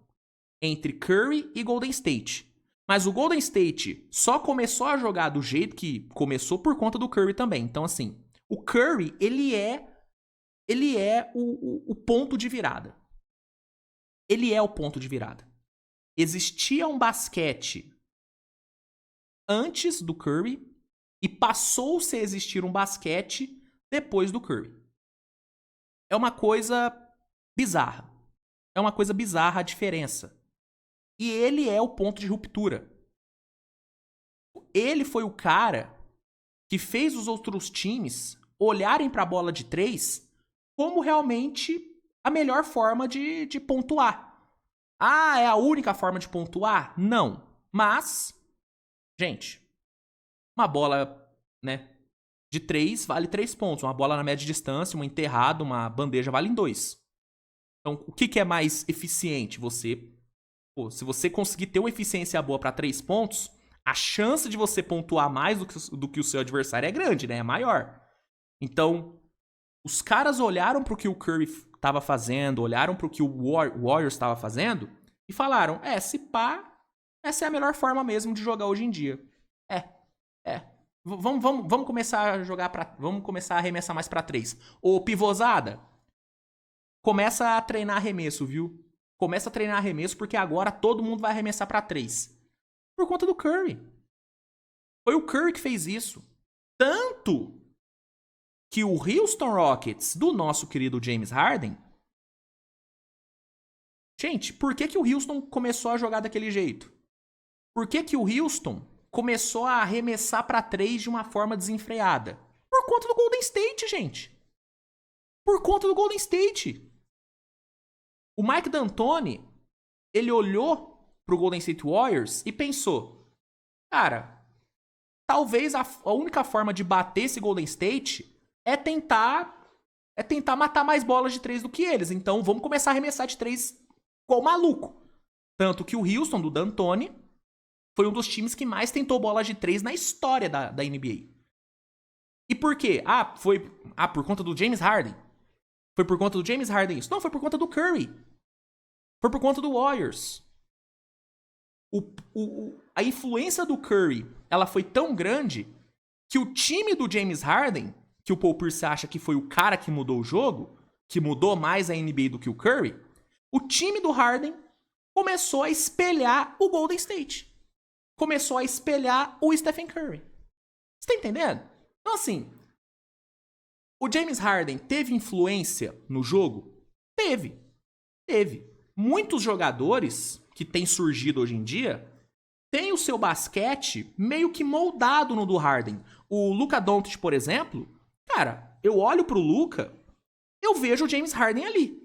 Speaker 1: entre Curry e Golden State. Mas o Golden State só começou a jogar do jeito que começou por conta do Curry também. Então, assim, o Curry, ele é o ponto de virada. Ele é o ponto de virada. Existia um basquete antes do Curry e passou-se a existir um basquete depois do Curry. É uma coisa bizarra. É uma coisa bizarra a diferença. E ele é o ponto de ruptura. Ele foi o cara que fez os outros times olharem para a bola de 3 como realmente a melhor forma de pontuar. Ah, é a única forma de pontuar? Não. Mas, gente, uma bola, né, de 3 vale 3 pontos. Uma bola na média distância, uma enterrada, uma bandeja valem 2. Então, o que é mais eficiente? Se você conseguir ter uma eficiência boa para 3 pontos, a chance de você pontuar mais do que o seu adversário é grande, né? É maior. Então, os caras olharam pro que o Curry estava fazendo, olharam pro que o Warriors estava fazendo e falaram, se pá, essa é a melhor forma mesmo de jogar hoje em dia. Vamos começar a jogar vamos começar a arremessar mais pra 3. Ô, pivôzada, começa a treinar arremesso, viu? Começa a treinar arremesso porque agora todo mundo vai arremessar pra 3. Por conta do Curry. Foi o Curry que fez isso. Tanto que o Houston Rockets do nosso querido James Harden... Gente, por que o Houston começou a jogar daquele jeito? Por que o Houston começou a arremessar pra 3 de uma forma desenfreada? Por conta do Golden State, gente. Por conta do Golden State. O Mike D'Antoni, ele olhou pro Golden State Warriors e pensou, cara, talvez a única forma de bater esse Golden State é tentar matar mais bolas de 3 do que eles. Então vamos começar a arremessar de 3 igual maluco. Tanto que o Houston, do D'Antoni, foi um dos times que mais tentou bolas de 3 na história da NBA. E por quê? Por conta do James Harden. Foi por conta do James Harden isso? Não, foi por conta do Curry. Foi por conta do Warriors. A influência do Curry, ela foi tão grande que o time do James Harden, que o Paul Pierce acha que foi o cara que mudou o jogo, que mudou mais a NBA do que o Curry, o time do Harden começou a espelhar o Golden State. Começou a espelhar o Stephen Curry. Você tá entendendo? Então, assim, o James Harden teve influência no jogo? Teve. Muitos jogadores que têm surgido hoje em dia têm o seu basquete meio que moldado no do Harden. O Luka Doncic, por exemplo, cara, eu olho pro Luka, eu vejo o James Harden ali.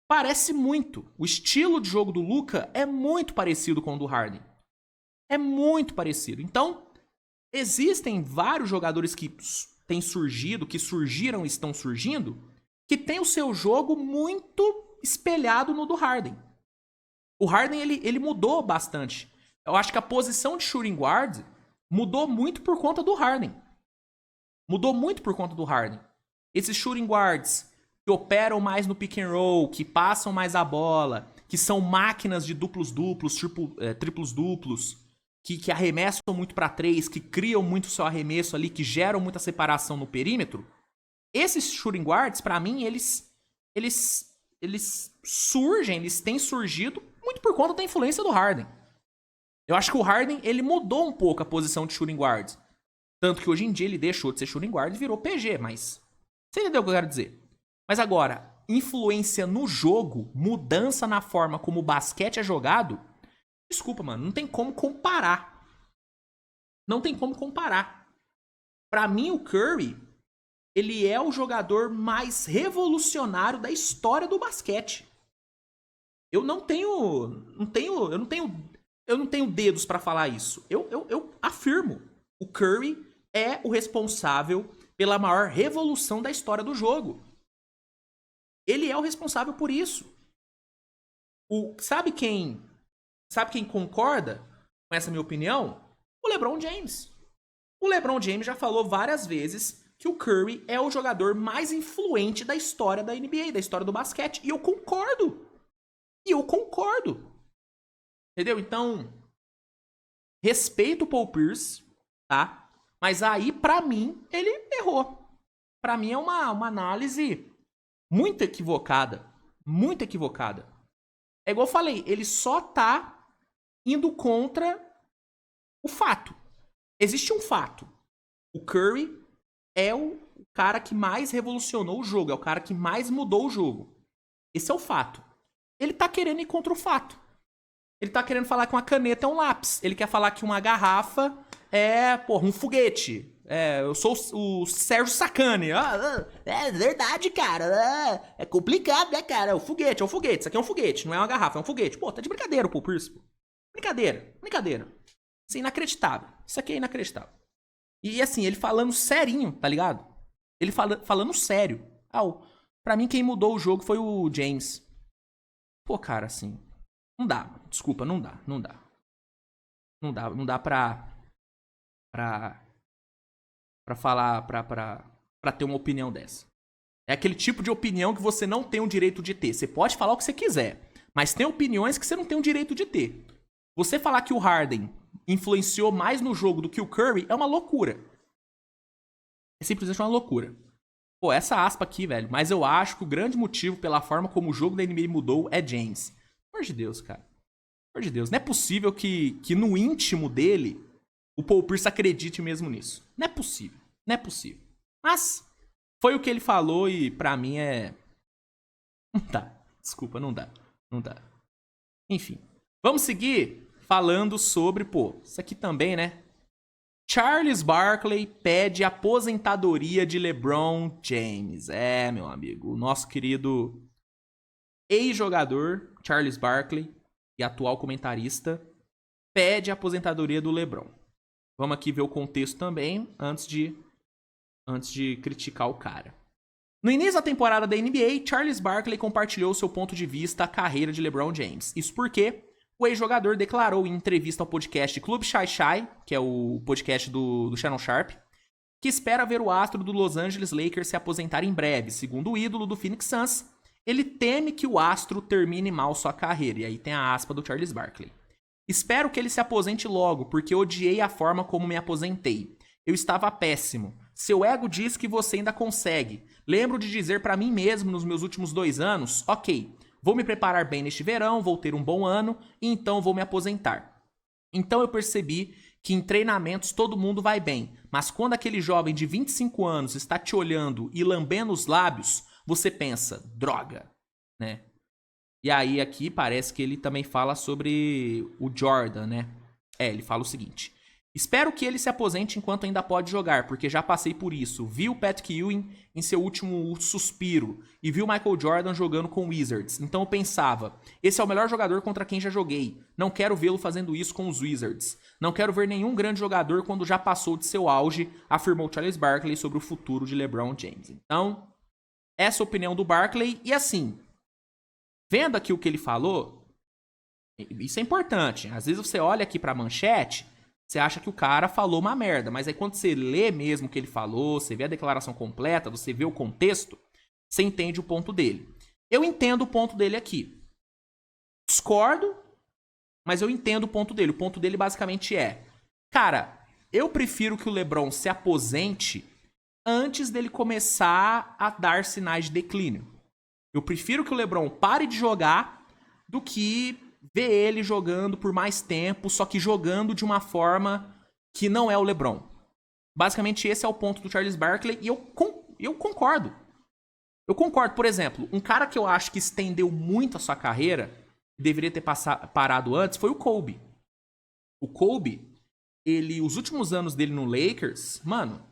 Speaker 1: Parece muito. O estilo de jogo do Luka é muito parecido com o do Harden. É muito parecido. Então, existem vários jogadores que têm surgido, que surgiram e estão surgindo, que têm o seu jogo muito espelhado no do Harden. O Harden, ele mudou bastante. Eu acho que a posição de shooting guard mudou muito por conta do Harden. Esses shooting guards que operam mais no pick and roll, que passam mais a bola, que são máquinas de duplos-duplos, triplos-duplos, que arremessam muito pra 3, que criam muito seu arremesso ali, que geram muita separação no perímetro, esses shooting guards, pra mim, eles surgem, eles têm surgido muito por conta da influência do Harden. Eu acho que o Harden, ele mudou um pouco a posição de shooting guard. Tanto que hoje em dia ele deixou de ser shooting guard e virou PG, mas... Você entendeu o que eu quero dizer? Mas agora, influência no jogo, mudança na forma como o basquete é jogado, desculpa, mano, não tem como comparar. Não tem como comparar. Pra mim, o Curry, ele é o jogador mais revolucionário da história do basquete. Eu não tenho dedos pra falar isso. Eu afirmo. O Curry é o responsável pela maior revolução da história do jogo. Ele é o responsável por isso. Sabe quem concorda com essa minha opinião? O LeBron James. O LeBron James já falou várias vezes que o Curry é o jogador mais influente da história da NBA, da história do basquete. E eu concordo. Entendeu? Então, respeito o Paul Pierce, tá? Mas aí, pra mim, ele errou. Pra mim é uma análise muito equivocada. Muito equivocada. É igual eu falei, ele só tá indo contra o fato. Existe um fato. O Curry é o cara que mais revolucionou o jogo. É o cara que mais mudou o jogo. Esse é o fato. Ele tá querendo ir contra o fato. Ele tá querendo falar que uma caneta é um lápis. Ele quer falar que uma garrafa é, um foguete. Eu sou o Sérgio Sacani. É verdade, cara. É complicado, né, cara? É um foguete. Isso aqui é um foguete, não é uma garrafa, é um foguete. Pô, tá de brincadeira o Paul Pierce. Brincadeira. Isso é inacreditável. Isso aqui é inacreditável. E assim, ele falando serinho, tá ligado? Ele falando sério. Pra mim, quem mudou o jogo foi o James. Pô, cara, assim... Não dá, desculpa, não dá. Não dá pra falar, pra ter uma opinião dessa. É aquele tipo de opinião que você não tem o direito de ter. Você pode falar o que você quiser, mas tem opiniões que você não tem o direito de ter. Você falar que o Harden influenciou mais no jogo do que o Curry é uma loucura. É simplesmente uma loucura. Pô, essa aspa aqui, velho, mas eu acho que o grande motivo pela forma como o jogo da NBA mudou é James. Pelo amor de Deus, cara. Pelo amor de Deus. Não é possível que no íntimo dele o Paul Pierce acredite mesmo nisso. Não é possível. Mas foi o que ele falou e pra mim é... Não dá. Desculpa, não dá. Enfim. Vamos seguir falando sobre, isso aqui também, né? Charles Barkley pede aposentadoria de LeBron James. É, meu amigo. O nosso querido ex-jogador Charles Barkley e atual comentarista pede a aposentadoria do LeBron. Vamos aqui ver o contexto também antes de criticar o cara. No início da temporada da NBA, Charles Barkley compartilhou seu ponto de vista à carreira de LeBron James. Isso porque o ex-jogador declarou em entrevista ao podcast Club Shy Shy, que é o podcast do Shannon Sharpe, que espera ver o astro do Los Angeles Lakers se aposentar em breve. Segundo o ídolo do Phoenix Suns, ele teme que o astro termine mal sua carreira. E aí tem a aspa do Charles Barkley. Espero que ele se aposente logo, porque odiei a forma como me aposentei. Eu estava péssimo. Seu ego diz que você ainda consegue. Lembro de dizer pra mim mesmo nos meus últimos 2 anos, ok, vou me preparar bem neste verão, vou ter um bom ano, e então vou me aposentar. Então eu percebi que em treinamentos todo mundo vai bem, mas quando aquele jovem de 25 anos está te olhando e lambendo os lábios, você pensa, droga, né? E aí aqui parece que ele também fala sobre o Jordan, né? Ele fala o seguinte: espero que ele se aposente enquanto ainda pode jogar, porque já passei por isso. Vi o Patrick Ewing em seu último suspiro e vi o Michael Jordan jogando com o Wizards. Então eu pensava, esse é o melhor jogador contra quem já joguei. Não quero vê-lo fazendo isso com os Wizards. Não quero ver nenhum grande jogador quando já passou de seu auge, afirmou Charles Barkley sobre o futuro de LeBron James. Então, essa é a opinião do Barkley. E assim, vendo aqui o que ele falou, isso é importante. Às vezes você olha aqui pra manchete, você acha que o cara falou uma merda, mas aí quando você lê mesmo o que ele falou, você vê a declaração completa, você vê o contexto, Você entende o ponto dele. Eu entendo o ponto dele aqui. Discordo, mas eu entendo o ponto dele. O ponto dele basicamente é: cara, eu prefiro que o LeBron se aposente antes dele começar a dar sinais de declínio. Eu prefiro que o LeBron pare de jogar do que ver ele jogando por mais tempo, só que jogando de uma forma que não é o LeBron. Basicamente, esse é o ponto do Charles Barkley e eu concordo. Eu concordo. Por exemplo, um cara que eu acho que estendeu muito a sua carreira, deveria ter parado antes, foi o Kobe. O Kobe, os últimos anos dele no Lakers, mano,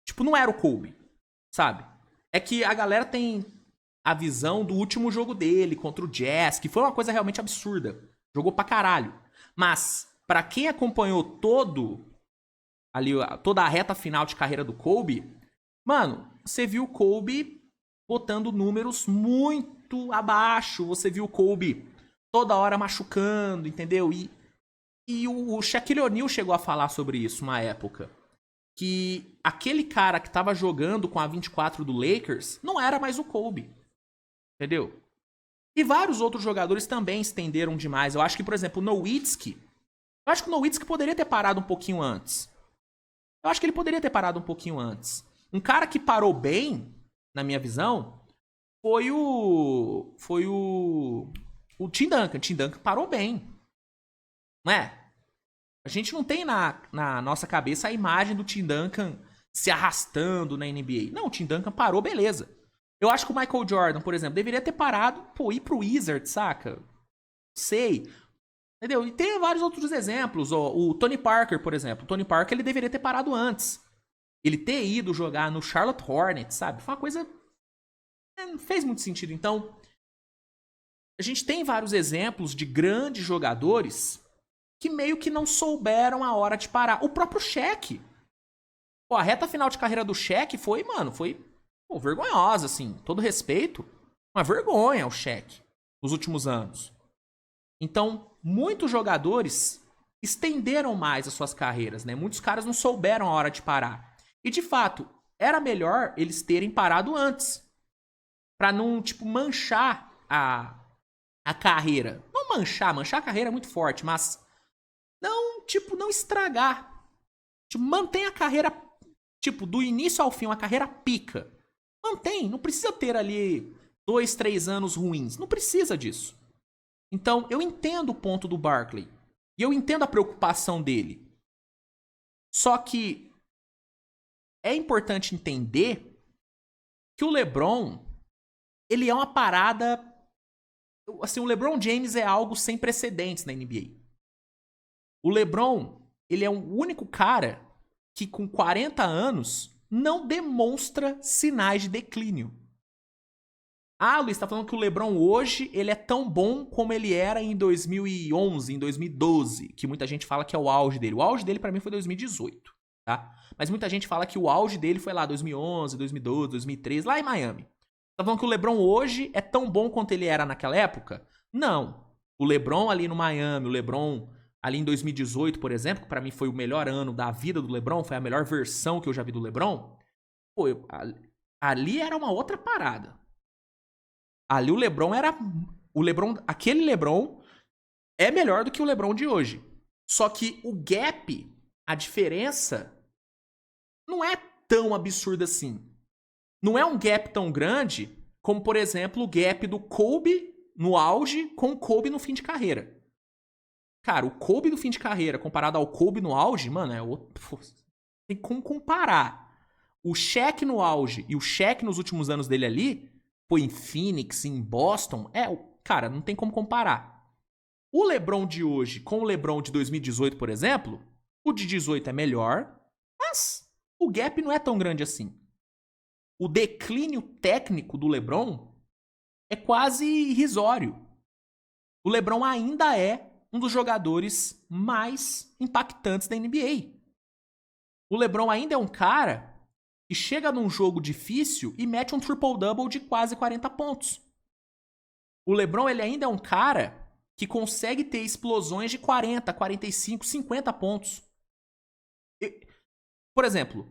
Speaker 1: tipo, não era o Kobe, sabe? É que a galera tem a visão do último jogo dele contra o Jazz, que foi uma coisa realmente absurda. Jogou pra caralho. Mas, pra quem acompanhou toda a reta final de carreira do Kobe, mano, você viu o Kobe botando números muito abaixo. Você viu o Kobe toda hora machucando, entendeu? E o Shaquille O'Neal chegou a falar sobre isso uma época. Que aquele cara que tava jogando com a 24 do Lakers não era mais o Kobe. Entendeu? E vários outros jogadores também estenderam demais. Eu acho que, por exemplo, o Nowitzki. Eu acho que o Nowitzki poderia ter parado um pouquinho antes. Eu acho que ele poderia ter parado um pouquinho antes. Um cara que parou bem, na minha visão, foi o Tim Duncan. Tim Duncan parou bem. Não é? A gente não tem na nossa cabeça a imagem do Tim Duncan se arrastando na NBA. Não, o Tim Duncan parou, beleza. Eu acho que o Michael Jordan, por exemplo, deveria ter parado, ir pro Wizard, saca? Sei. Entendeu? E tem vários outros exemplos. O Tony Parker, por exemplo. O Tony Parker, ele deveria ter parado antes. Ele ter ido jogar no Charlotte Hornets, sabe? Foi uma coisa... não fez muito sentido. Então, a gente tem vários exemplos de grandes jogadores que meio que não souberam a hora de parar. O próprio Shaq. Pô, a reta final de carreira do Shaq foi vergonhosa, assim. Todo respeito. Uma vergonha o Shaq nos últimos anos. Então, muitos jogadores estenderam mais as suas carreiras, né? Muitos caras não souberam a hora de parar. E, de fato, era melhor eles terem parado antes. Pra não, manchar a carreira. Não manchar a carreira é muito forte, mas não estragar. Mantém a carreira, do início ao fim, uma carreira pica. Mantém, não precisa ter ali 2, 3 anos ruins. Não precisa disso. Então, eu entendo o ponto do Barkley. E eu entendo a preocupação dele. Só que é importante entender que o LeBron, ele é uma parada... Assim, o LeBron James é algo sem precedentes na NBA. O LeBron, ele é o único cara que com 40 anos não demonstra sinais de declínio. Ah, Luiz, tá falando que o LeBron hoje ele é tão bom como ele era em 2011, em 2012, que muita gente fala que é o auge dele. O auge dele pra mim foi 2018, tá? Mas muita gente fala que o auge dele foi lá 2011, 2012, 2013, lá em Miami. Tá falando que o LeBron hoje é tão bom quanto ele era naquela época? Não. O LeBron ali no Miami, o LeBron ali em 2018, por exemplo, que pra mim foi o melhor ano da vida do LeBron, foi a melhor versão que eu já vi do LeBron. Pô, ali era uma outra parada. Ali o LeBron era... Aquele LeBron é melhor do que o LeBron de hoje. Só que o gap, a diferença, não é tão absurda assim. Não é um gap tão grande como, por exemplo, o gap do Kobe no auge com o Kobe no fim de carreira. Cara, o Kobe do fim de carreira comparado ao Kobe no auge, mano, é outro... Tem como comparar. O Shaq no auge e o Shaq nos últimos anos dele ali, pô, em Phoenix, em Boston, cara, não tem como comparar. O LeBron de hoje com o LeBron de 2018, por exemplo, o de 18 é melhor, mas o gap não é tão grande assim. O declínio técnico do LeBron é quase irrisório. O LeBron ainda é um dos jogadores mais impactantes da NBA. O LeBron ainda é um cara que chega num jogo difícil e mete um triple-double de quase 40 pontos. O LeBron ele ainda é um cara que consegue ter explosões de 40, 45, 50 pontos. Por exemplo,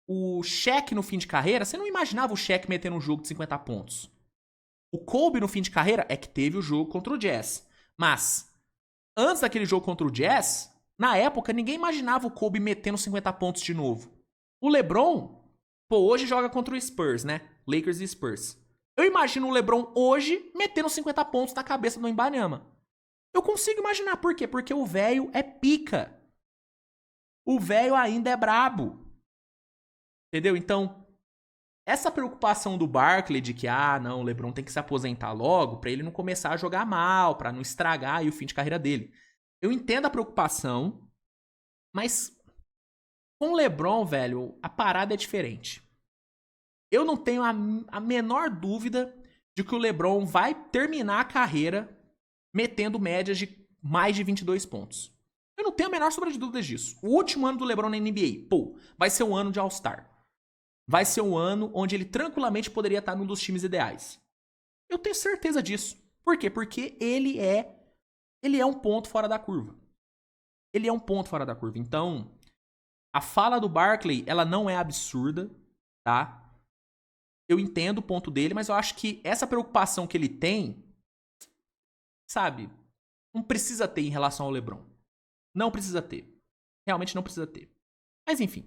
Speaker 1: o Shaq no fim de carreira, você não imaginava o Shaq metendo um jogo de 50 pontos. O Kobe no fim de carreira é que teve o jogo contra o Jazz. Mas, antes daquele jogo contra o Jazz, na época, ninguém imaginava o Kobe metendo 50 pontos de novo. O LeBron, pô, hoje joga contra o Spurs, né? Lakers e Spurs. Eu imagino o LeBron hoje metendo 50 pontos na cabeça do Wembanyama. Eu consigo imaginar. Por quê? Porque o velho é pica. O velho ainda é brabo. Entendeu? Então, essa preocupação do Barkley de que, não, o LeBron tem que se aposentar logo pra ele não começar a jogar mal, pra não estragar aí o fim de carreira dele. Eu entendo a preocupação, mas com o LeBron, velho, a parada é diferente. Eu não tenho a menor dúvida de que o LeBron vai terminar a carreira metendo médias de mais de 22 pontos. Eu não tenho a menor sombra de dúvidas disso. O último ano do LeBron na NBA, pô, vai ser um ano de All-Star. Vai ser um ano onde ele tranquilamente poderia estar num dos times ideais. Eu tenho certeza disso. Por quê? Porque ele é um ponto fora da curva. Ele é um ponto fora da curva. Então, a fala do Barkley, ela não é absurda, tá? Eu entendo o ponto dele, mas eu acho que essa preocupação que ele tem, sabe, não precisa ter em relação ao LeBron. Não precisa ter. Realmente não precisa ter. Mas enfim,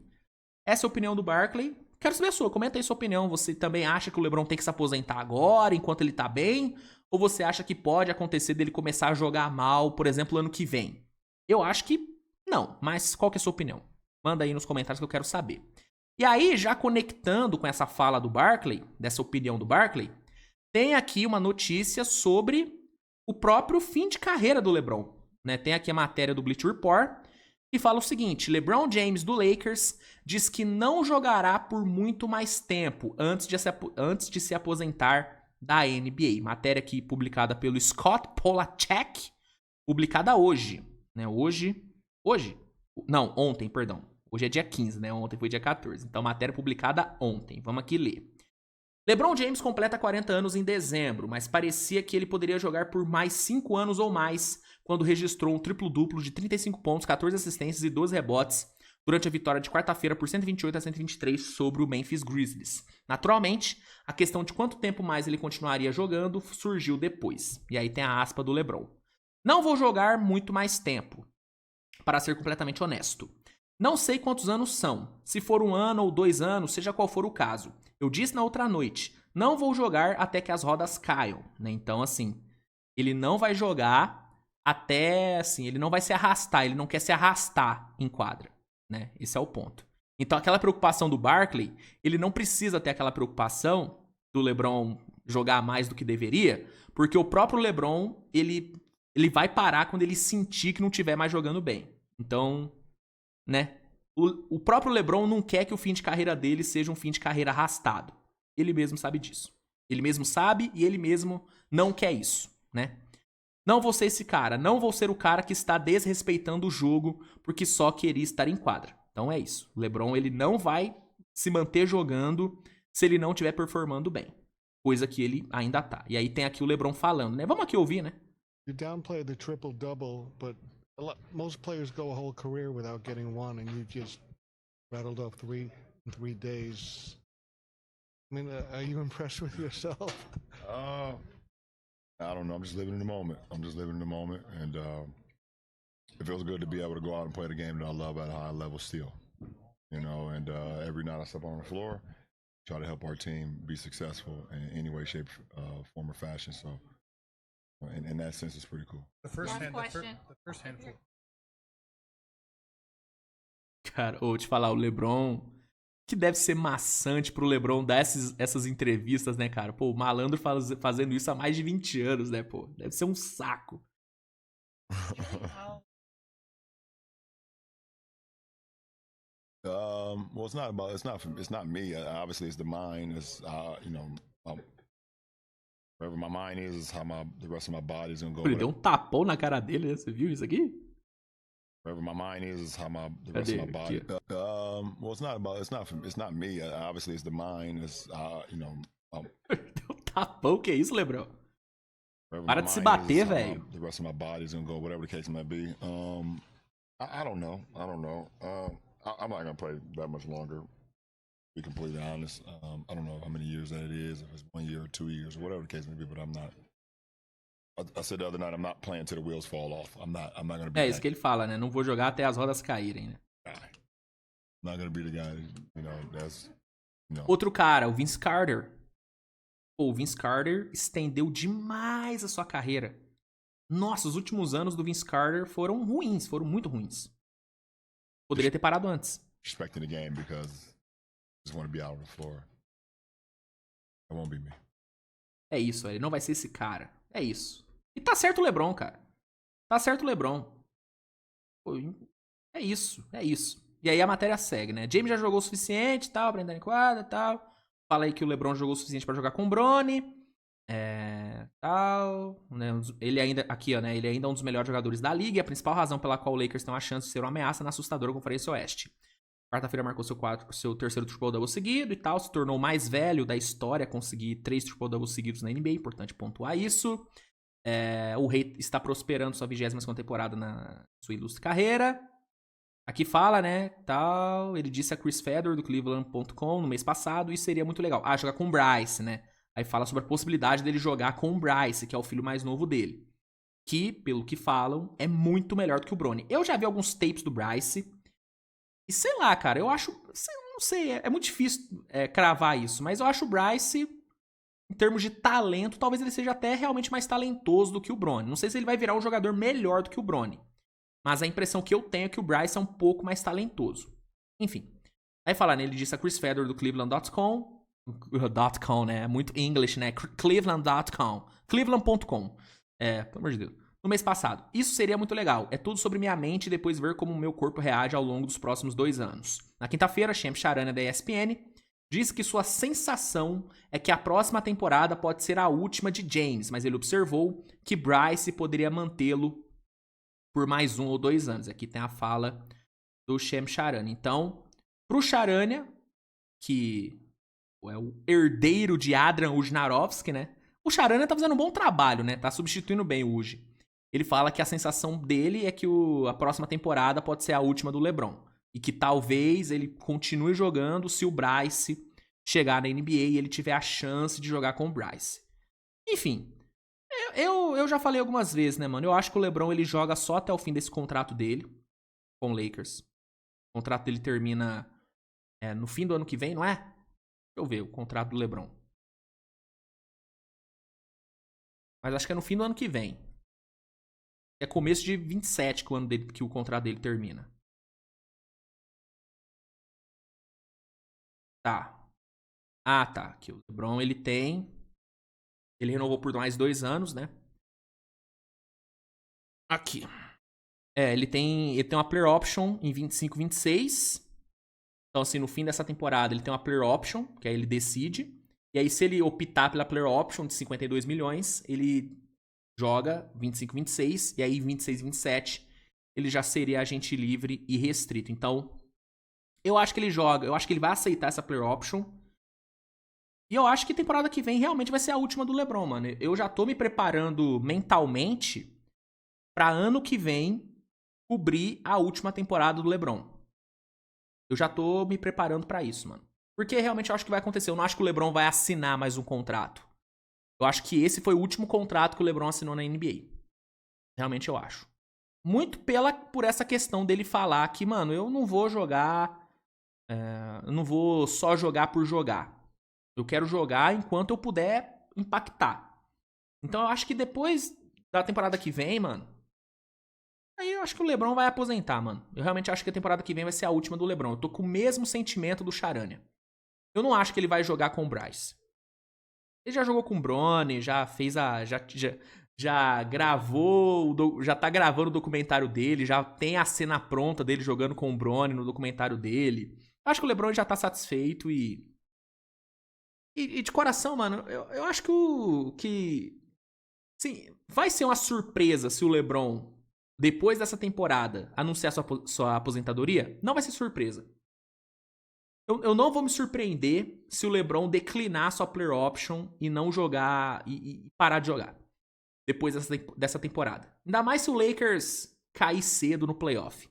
Speaker 1: essa é a opinião do Barkley. Quero saber a sua. Comenta aí sua opinião. Você também acha que o LeBron tem que se aposentar agora, enquanto ele tá bem? Ou você acha que pode acontecer dele começar a jogar mal, por exemplo, ano que vem? Eu acho que não. Mas qual que é a sua opinião? Manda aí nos comentários que eu quero saber. E aí, já conectando com essa fala do Barkley, dessa opinião do Barkley, tem aqui uma notícia sobre o próprio fim de carreira do LeBron. Né? Tem aqui a matéria do Bleacher Report, que fala o seguinte: LeBron James do Lakers diz que não jogará por muito mais tempo antes de se aposentar da NBA. Matéria aqui publicada pelo Scott Polacek, publicada hoje. Né? Hoje? Não, ontem, perdão. Hoje é dia 15, né? Ontem foi dia 14. Então, matéria publicada ontem. Vamos aqui ler. LeBron James completa 40 anos em dezembro, mas parecia que ele poderia jogar por mais 5 anos ou mais quando registrou um triplo-duplo de 35 pontos, 14 assistências e 12 rebotes durante a vitória de quarta-feira por 128-123 sobre o Memphis Grizzlies. Naturalmente, a questão de quanto tempo mais ele continuaria jogando surgiu depois. E aí tem a aspa do LeBron. Não vou jogar muito mais tempo, para ser completamente honesto. Não sei quantos anos são. Se for 1 ano ou 2 anos, seja qual for o caso. Eu disse na outra noite, não vou jogar até que as rodas caiam, né? Então, assim, ele não vai jogar até, assim, ele não vai se arrastar, ele não quer se arrastar em quadra, né? Esse é o ponto. Então, aquela preocupação do Barkley, ele não precisa ter aquela preocupação do LeBron jogar mais do que deveria, porque o próprio LeBron, ele vai parar quando ele sentir que não estiver mais jogando bem. Então, né? O próprio LeBron não quer que o fim de carreira dele seja um fim de carreira arrastado. Ele mesmo sabe disso. Ele mesmo sabe e ele mesmo não quer isso, né? Não vou ser esse cara. Não vou ser o cara que está desrespeitando o jogo porque só queria estar em quadra. Então é isso. O LeBron, ele não vai se manter jogando se ele não estiver performando bem. Coisa que ele ainda tá. E aí tem aqui o LeBron falando, né? Vamos aqui ouvir, né?
Speaker 2: You downplay the triple-double, but most players go a whole career without getting one, and you just rattled off 3 in 3 days. I mean, are you impressed with yourself?
Speaker 3: I don't know. I'm just living in the moment. And it feels good to be able to go out and play the game that I love at a high level still. You know, and every night I step on the floor, try to help our team be successful in any way, shape, form, or fashion. So, in that sense, it's pretty cool.
Speaker 2: The first handful.
Speaker 1: Cara, ou te falar, o LeBron, que deve ser maçante pro LeBron dar essas entrevistas, né, cara? Pô, o malandro fazendo isso há mais de 20 anos, né, pô? Deve ser um saco.
Speaker 3: Well, it's not me. Obviously, it's the mind. It's wherever my mind is how the rest of my body is gonna go.
Speaker 1: Ele deu um tapão na cara dele, né? Você viu isso aqui?
Speaker 3: Wherever my mind is how the rest of my body. Well, it's not me. Obviously, it's the mind. It's
Speaker 1: Deu um tapão, que isso, LeBron? Para de se bater, velho.
Speaker 3: The rest of my body is gonna go, whatever the case might be. I don't know. I'm not gonna play that much longer. be completely honest. I don't know how many years that it is, if it's 1 year or 2 years, whatever the case may be, but I'm not. I said the other night, I'm not playing till the wheels fall off. I'm not going to be.
Speaker 1: É isso que ele fala, né? Não vou jogar até as rodas caírem, né?
Speaker 3: guy. I'm not going to be the guy, that's,
Speaker 1: Outro cara, o Vince Carter. Pô, o Vince Carter estendeu demais a sua carreira. Nossa, os últimos anos do Vince Carter foram ruins, foram muito ruins. Poderia ter parado antes.
Speaker 3: Respecting the game because I just want to be out on the floor. It won't be me.
Speaker 1: É isso, ele não vai ser esse cara. É isso. E tá certo o LeBron, cara. Tá certo o LeBron. Pô, é isso, é isso. E aí a matéria segue, né? James já jogou o suficiente, tal, pra entrar em quadra, tal. Fala aí que o LeBron jogou o suficiente pra jogar com o Bronny. Tal, né? Ele ainda, aqui, ó, né? Ele ainda é um dos melhores jogadores da liga e a principal razão pela qual o Lakers tem uma chance de ser uma ameaça na assustadora Conferência Oeste. Quarta-feira marcou seu terceiro triple-double seguido e tal, se tornou o mais velho da história a conseguir 3 triple-doubles seguidos na NBA, importante pontuar isso. O rei está prosperando sua 20ª temporada na sua ilustre carreira. Aqui fala, né, tal, ele disse a Chris Fedor do Cleveland.com no mês passado, e seria muito legal. Jogar com o Bryce, né? Aí fala sobre a possibilidade dele jogar com o Bryce, que é o filho mais novo dele. Que, pelo que falam, é muito melhor do que o Bronny. Eu já vi alguns tapes do Bryce. E sei lá, cara, eu acho... Não sei, é muito difícil cravar isso. Mas eu acho o Bryce, em termos de talento, talvez ele seja até realmente mais talentoso do que o Bronny. Não sei se ele vai virar um jogador melhor do que o Bronny. Mas a impressão que eu tenho é que o Bryce é um pouco mais talentoso. Enfim. Aí fala, né, ele disse a Chris Fedor do Cleveland.com, né? É muito English, né? Cleveland.com. Cleveland.com. Pelo amor de Deus. No mês passado. Isso seria muito legal. É tudo sobre minha mente e depois ver como o meu corpo reage ao longo dos próximos 2 anos. Na quinta-feira, Shams Charania da ESPN disse que sua sensação é que a próxima temporada pode ser a última de James, mas ele observou que Bryce poderia mantê-lo por mais 1 ou 2 anos. Aqui tem a fala do Shams Charania. Então, pro Charania, que é o herdeiro de Adrian Wojnarowski, né? O Charania tá fazendo um bom trabalho, né? Tá substituindo bem o Uji. Ele fala que a sensação dele é que a próxima temporada pode ser a última do LeBron. E que talvez ele continue jogando se o Bryce chegar na NBA e ele tiver a chance de jogar com o Bryce. Enfim, eu já falei algumas vezes, né, mano? Eu acho que o LeBron ele joga só até o fim desse contrato dele com o Lakers. O contrato dele termina no fim do ano que vem, não é? Deixa eu ver o contrato do LeBron. Mas acho que é no fim do ano que vem. É começo de 27 que o contrato dele termina. Tá. Tá. Aqui o LeBron ele renovou por mais 2 anos, né? Aqui. Ele tem uma player option em 25, 26. Então, assim, no fim dessa temporada, ele tem uma player option, que aí ele decide. E aí, se ele optar pela player option de 52 milhões, ele joga 25, 26. E aí, 26, 27, ele já seria agente livre e restrito. Então, eu acho que ele joga. Eu acho que ele vai aceitar essa player option. E eu acho que temporada que vem realmente vai ser a última do LeBron, mano. Eu já tô me preparando mentalmente pra ano que vem cobrir a última temporada do LeBron. Eu já tô me preparando pra isso, mano. Porque realmente eu acho que vai acontecer. Eu não acho que o LeBron vai assinar mais um contrato. Eu acho que esse foi o último contrato que o LeBron assinou na NBA. Realmente eu acho. Muito por essa questão dele falar que, mano, eu não vou jogar... eu não vou só jogar por jogar. Eu quero jogar enquanto eu puder impactar. Então eu acho que depois da temporada que vem, mano... Aí eu acho que o LeBron vai aposentar, mano. Eu realmente acho que a temporada que vem vai ser a última do LeBron. Eu tô com o mesmo sentimento do Charania. Eu não acho que ele vai jogar com o Bryce. Ele já jogou com o Bronny, já fez já gravou, já tá gravando o documentário dele, já tem a cena pronta dele jogando com o Bronny no documentário dele. Eu acho que o LeBron já tá satisfeito e de coração, mano, eu acho que sim, vai ser uma surpresa se o LeBron, depois dessa temporada, anunciar sua aposentadoria. Não vai ser surpresa. Eu não vou me surpreender se o LeBron declinar sua player option e não jogar e parar de jogar depois dessa temporada. Ainda mais se o Lakers cair cedo no playoff.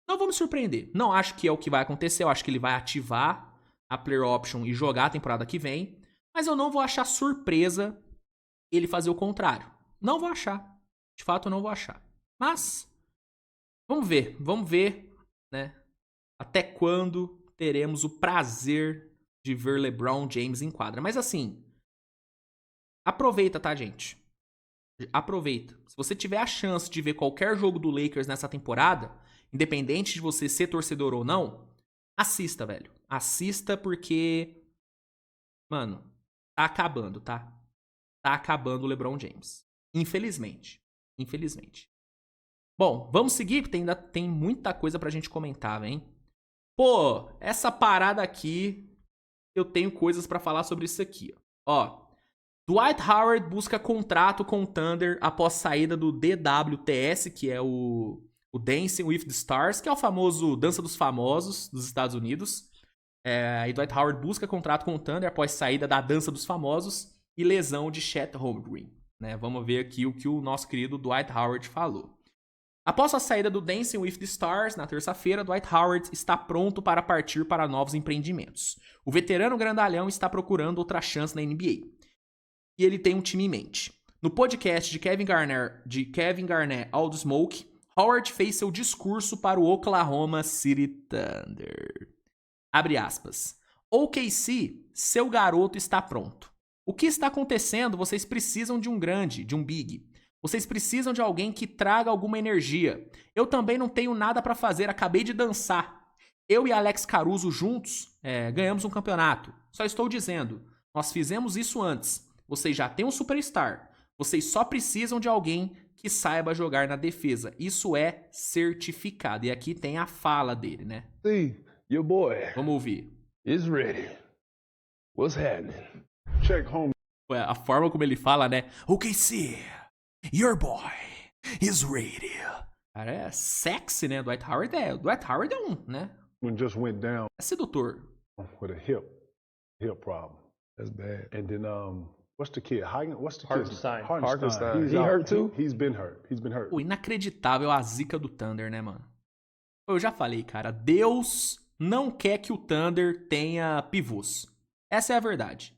Speaker 1: Não vou me surpreender. Não acho que é o que vai acontecer. Eu acho que ele vai ativar a player option e jogar a temporada que vem, mas eu não vou achar surpresa ele fazer o contrário. Não vou achar. De fato, eu não vou achar. Mas, vamos ver, né? Até quando teremos o prazer de ver LeBron James em quadra. Mas assim, aproveita, tá, gente? Aproveita. Se você tiver a chance de ver qualquer jogo do Lakers nessa temporada, independente de você ser torcedor ou não, assista, velho. Assista porque, mano, tá acabando, tá? Tá acabando o LeBron James. Infelizmente. Infelizmente. Bom, vamos seguir, porque ainda tem muita coisa pra gente comentar, hein? Pô, essa parada aqui, eu tenho coisas pra falar sobre isso aqui, ó. Dwight Howard busca contrato com o Thunder após saída do DWTS, que é o Dancing with the Stars, que é o famoso Dança dos Famosos dos Estados Unidos. E Dwight Howard busca contrato com o Thunder após saída da Dança dos Famosos e lesão de Chet Holmgren. Né? Vamos ver aqui o que o nosso querido Dwight Howard falou. Após a saída do Dancing with the Stars, na terça-feira, Dwight Howard está pronto para partir para novos empreendimentos. O veterano grandalhão está procurando outra chance na NBA. E ele tem um time em mente. No podcast de Kevin Garnett All the Smoke, Howard fez seu discurso para o Oklahoma City Thunder. Abre aspas. OKC, seu garoto está pronto. O que está acontecendo? Vocês precisam de um grande, de um big. Vocês precisam de alguém que traga alguma energia. Eu também não tenho nada para fazer, acabei de dançar. Eu e Alex Caruso juntos ganhamos um campeonato. Só estou dizendo, nós fizemos isso antes. Vocês já têm um superstar. Vocês só precisam de alguém que saiba jogar na defesa. Isso é certificado. E aqui tem a fala dele, né?
Speaker 4: See, your boy
Speaker 1: Vamos ouvir.
Speaker 4: is ready. What's happening?
Speaker 2: Check home.
Speaker 1: A forma como ele fala, né? OKC, your boy is ready. Cara, é sexy, né? Dwight Howard é um, né?
Speaker 2: One just went down
Speaker 1: É sedutor.
Speaker 2: with a hip problem.
Speaker 4: That's bad.
Speaker 2: And then what's the kid? What's the
Speaker 5: Hartenstein.
Speaker 2: kid?
Speaker 4: Hartenstein.
Speaker 2: He's
Speaker 4: He
Speaker 2: out.
Speaker 4: hurt too?
Speaker 2: He's been hurt.
Speaker 1: Pô, inacreditável a zica do Thunder, né, mano? Eu já falei, cara. Deus não quer que o Thunder tenha pivôs. Essa é a verdade.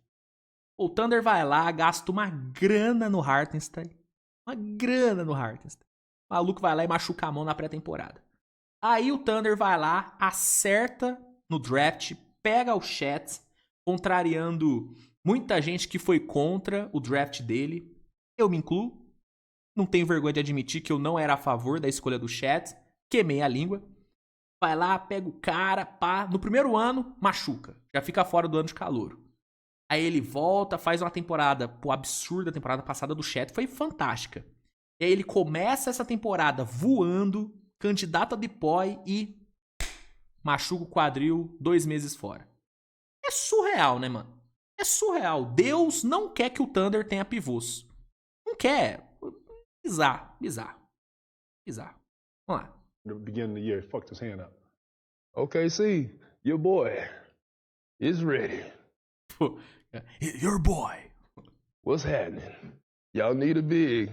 Speaker 1: O Thunder vai lá, gasta uma grana no Hartenstein. Uma grana no Hartenstein. O maluco vai lá e machuca a mão na pré-temporada. Aí o Thunder vai lá, acerta no draft, pega o Chet, contrariando muita gente que foi contra o draft dele. Eu me incluo. Não tenho vergonha de admitir que eu não era a favor da escolha do Chet. Queimei a língua. Vai lá, pega o cara, pá. No primeiro ano, machuca. Já fica fora do ano de calouro. Aí ele volta, faz uma temporada, pô, absurda. A temporada passada do Chet foi fantástica. E aí ele começa essa temporada voando, candidato a DPOY e machuca o quadril 2 meses fora. É surreal, né, mano? É surreal. Deus não quer que o Thunder tenha pivôs. Não quer. Bizarro. Vamos lá.
Speaker 2: The beginning of the year, he fucked his hand up.
Speaker 4: OKC, your boy is ready.
Speaker 1: Pô, your boy.
Speaker 4: What's happening? Y'all need a big.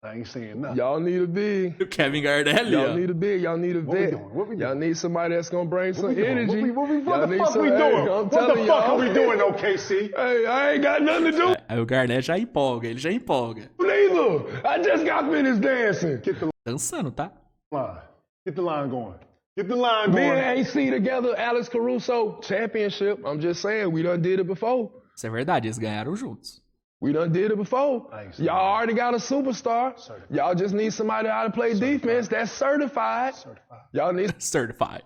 Speaker 2: I ain't saying nothing.
Speaker 4: Y'all need a big.
Speaker 1: O Kevin Garnett ali,
Speaker 4: Y'all
Speaker 1: ó.
Speaker 4: need a big. Y'all need a
Speaker 2: What we
Speaker 4: vet.
Speaker 2: doing? What we
Speaker 4: Y'all
Speaker 2: doing?
Speaker 4: need somebody that's gonna bring some
Speaker 2: What we doing?
Speaker 4: energy.
Speaker 2: What
Speaker 4: Y'all
Speaker 2: the
Speaker 4: need
Speaker 2: fuck
Speaker 4: some-
Speaker 2: we
Speaker 4: Hey,
Speaker 2: doing?
Speaker 4: I'm
Speaker 2: What the
Speaker 4: telling
Speaker 2: fuck are
Speaker 4: y'all.
Speaker 2: we doing, OKC?
Speaker 4: Hey, I ain't got nothing to do
Speaker 1: Aí o Garnett já empolga, ele já empolga.
Speaker 4: neither. I just got finished dancing.
Speaker 2: Get the
Speaker 1: Dançando, tá?
Speaker 2: line. Get the line going. Get the line
Speaker 4: Me
Speaker 2: going.
Speaker 4: and AC together, Alex Caruso, championship. I'm just saying, we done did it before.
Speaker 1: Isso é verdade, eles ganharam juntos.
Speaker 4: We done did it before.
Speaker 2: I ain't seen
Speaker 4: Y'all
Speaker 2: that.
Speaker 4: already got a superstar.
Speaker 2: Certified.
Speaker 4: Y'all just need somebody how to play defense that's certified.
Speaker 2: Certified.
Speaker 4: Y'all need
Speaker 1: Certified.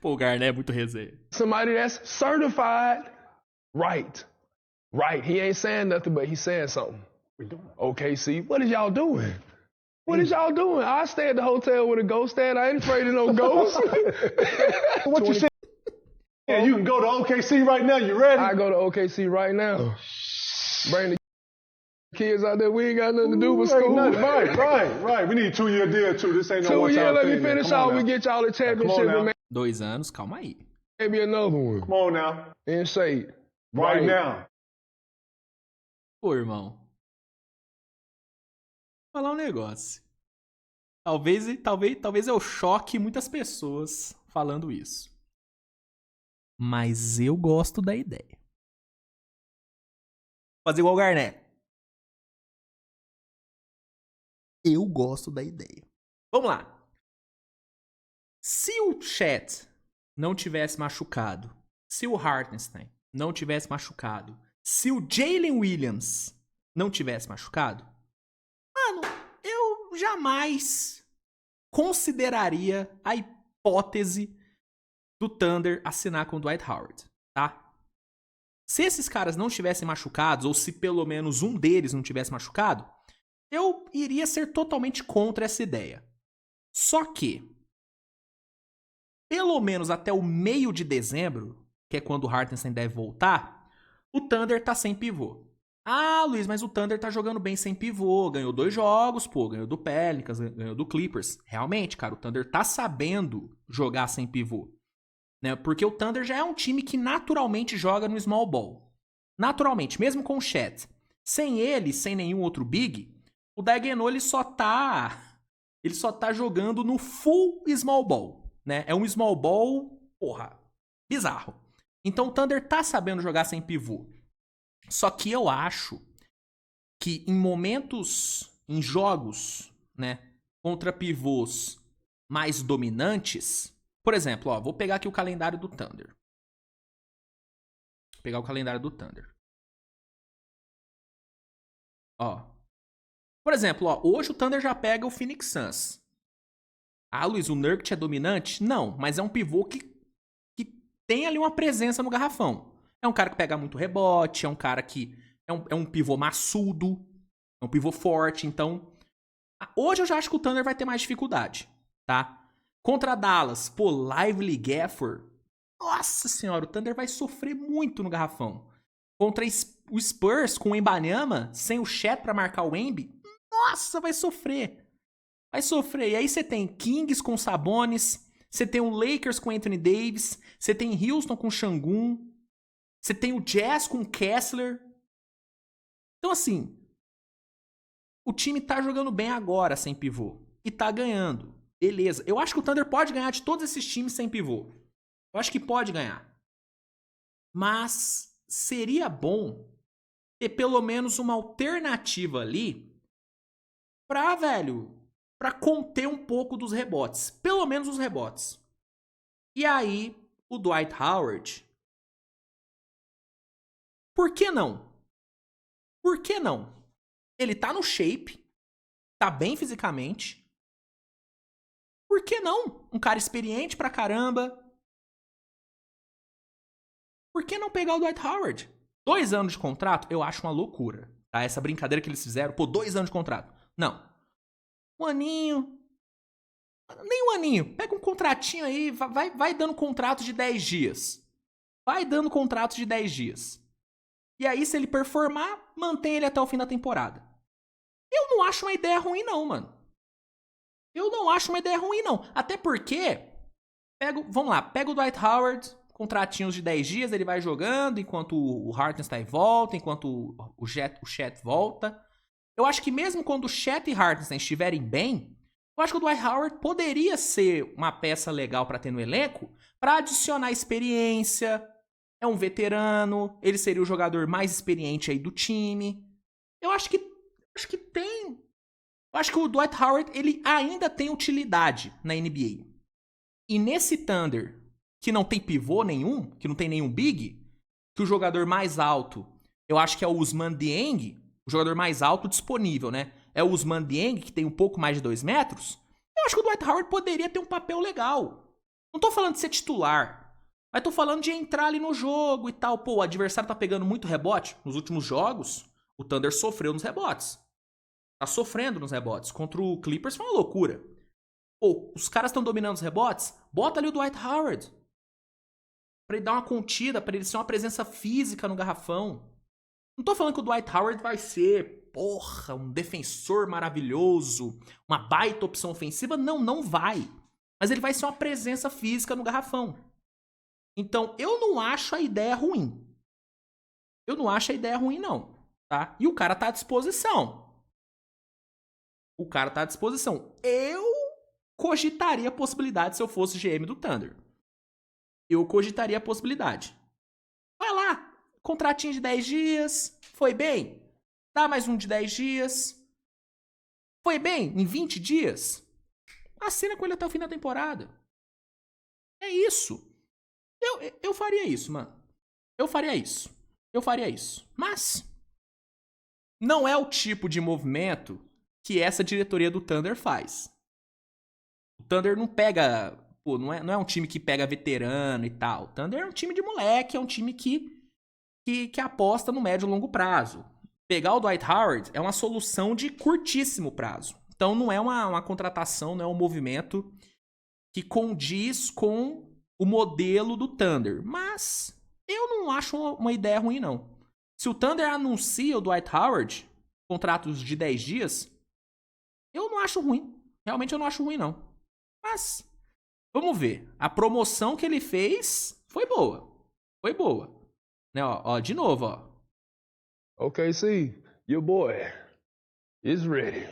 Speaker 1: Pô, o Garnett é muito resenha.
Speaker 4: somebody that's certified. Right. Right. He ain't saying nothing, but he's saying something.
Speaker 2: We doing?
Speaker 4: OKC, what is y'all doing? What is y'all doing? I stay at the hotel with a ghost at. I ain't afraid of no ghosts.
Speaker 2: What you saying? Yeah, you can go to OKC right now. You ready?
Speaker 4: I go to OKC right now. Bring the kids out there. We ain't got nothing to do with
Speaker 2: Ain't
Speaker 4: school.
Speaker 2: nothing. Right. We need a 2-year deal too. This ain't no
Speaker 4: 2
Speaker 2: one-time
Speaker 4: years, let me
Speaker 2: thing, man.
Speaker 4: finish
Speaker 2: Come on
Speaker 4: out. We
Speaker 2: now.
Speaker 4: get y'all a championship
Speaker 2: now.
Speaker 4: and
Speaker 1: 2 anos, calma aí.
Speaker 4: maybe another one.
Speaker 2: Come on now.
Speaker 4: In shade.
Speaker 2: Right now.
Speaker 1: Pô, irmão. Vou falar um negócio. Talvez eu choque muitas pessoas falando isso. Mas eu gosto da ideia. Fazer igual o Garnett. Eu gosto da ideia. Vamos lá. Se o Chet não tivesse machucado, se o Hartenstein não tivesse machucado, se o Jalen Williams não tivesse machucado, mano, eu jamais consideraria a hipótese do Thunder assinar com o Dwight Howard, tá? Se esses caras não estivessem machucados, ou se pelo menos um deles não tivesse machucado, eu iria ser totalmente contra essa ideia. Só que, pelo menos até o meio de dezembro, que é quando o Hartenstein deve voltar, o Thunder tá sem pivô. Ah, Luiz, mas o Thunder tá jogando bem sem pivô. Ganhou 2 jogos, pô. Ganhou do Pelicans, ganhou do Clippers. Realmente, cara, o Thunder tá sabendo jogar sem pivô. Né? Porque o Thunder já é um time que naturalmente joga no small ball. Naturalmente, mesmo com o Chet. Sem ele, sem nenhum outro big, o Daigneault ele só tá jogando no full small ball. Né? É um small ball, porra, bizarro. Então o Thunder tá sabendo jogar sem pivô. Só que eu acho que em momentos, em jogos, né, contra pivôs mais dominantes, por exemplo, ó, vou pegar aqui o calendário do Thunder. Vou pegar o calendário do Thunder. Ó. Por exemplo, ó, hoje o Thunder já pega o Phoenix Suns. Ah, Luiz, o Nurkic é dominante? Não, mas é um pivô que tem ali uma presença no garrafão. É um cara que pega muito rebote, é um cara que é um pivô maçudo, é um pivô forte. Então, hoje eu já acho que o Thunder vai ter mais dificuldade, tá? Contra Dallas, pô, Lively Gafford. Nossa senhora, o Thunder vai sofrer muito no garrafão. Contra o Spurs com o Wembanyama, sem o Chet pra marcar o Wemby, nossa, vai sofrer. Vai sofrer. E aí você tem Kings com Sabonis, você tem o Lakers com Anthony Davis, você tem Houston com Şengün, você tem o Jazz com Kessler. Então, assim, o time tá jogando bem agora sem pivô. E tá ganhando. Beleza. Eu acho que o Thunder pode ganhar de todos esses times sem pivô. Eu acho que pode ganhar. Mas seria bom ter pelo menos uma alternativa ali pra conter um pouco dos rebotes. Pelo menos os rebotes. E aí, o Dwight Howard... Por que não? Por que não? Ele tá no shape, tá bem fisicamente. Por que não? Um cara experiente pra caramba. Por que não pegar o Dwight Howard? 2 anos de contrato, eu acho uma loucura. Tá? Essa brincadeira que eles fizeram, pô, 2 anos de contrato. Não. 1 aninho. Nem 1 aninho. Pega um contratinho aí, vai dando contrato de 10 dias. Vai dando contrato de 10 dias. E aí, se ele performar, mantém ele até o fim da temporada. Eu não acho uma ideia ruim, não, mano. Eu não acho uma ideia ruim, não. Até porque, vamos lá, pega o Dwight Howard, contratinhos de 10 dias, ele vai jogando enquanto o Hartenstein volta, enquanto o Chet volta. Eu acho que mesmo quando o Chet e Hartenstein estiverem bem, eu acho que o Dwight Howard poderia ser uma peça legal pra ter no elenco, pra adicionar experiência. É um veterano, ele seria o jogador mais experiente aí do time. Eu acho que tem. Eu acho que o Dwight Howard, ele ainda tem utilidade na NBA. E nesse Thunder, que não tem pivô nenhum, que não tem nenhum big, que o jogador mais alto, eu acho que é o Ousmane Dieng, o jogador mais alto disponível, né? É o Ousmane Dieng, que tem um pouco mais de 2 metros. Eu acho que o Dwight Howard poderia ter um papel legal. Não tô falando de ser titular. Mas tô falando de entrar ali no jogo e tal. Pô, o adversário tá pegando muito rebote. Nos últimos jogos, o Thunder sofreu nos rebotes. Tá sofrendo nos rebotes. Contra o Clippers foi uma loucura. Pô, os caras estão dominando os rebotes. Bota ali o Dwight Howard. Pra ele dar uma contida, pra ele ser uma presença física no garrafão. Não tô falando que o Dwight Howard vai ser, porra, um defensor maravilhoso, uma baita opção ofensiva. Não, não vai. Mas ele vai ser uma presença física no garrafão. Então, eu não acho a ideia ruim. Eu não acho a ideia ruim, não. Tá? E o cara tá à disposição. O cara tá à disposição. Eu cogitaria a possibilidade se eu fosse GM do Thunder. eu cogitaria a possibilidade. Vai lá, contratinho de 10 dias, foi bem? Dá mais um de 10 dias. Foi bem? Em 20 dias? Assina com ele até o fim da temporada. É isso. Eu faria isso, mano. Eu faria isso. Mas não é o tipo de movimento que essa diretoria do Thunder faz. O Thunder não pega... Pô, não é um time que pega veterano e tal. O Thunder é um time de moleque, é um time que aposta no médio e longo prazo. Pegar o Dwight Howard é uma solução de curtíssimo prazo. Então não é uma contratação, não é um movimento que condiz com o modelo do Thunder. Mas eu não acho uma ideia ruim, não. Se o Thunder anuncia o Dwight Howard, contratos de 10 dias, eu não acho ruim. Realmente eu não acho ruim, não. Mas vamos ver. A promoção que ele fez foi boa. Foi boa. Né, ó, de novo, ó.
Speaker 4: OKC, your boy is ready.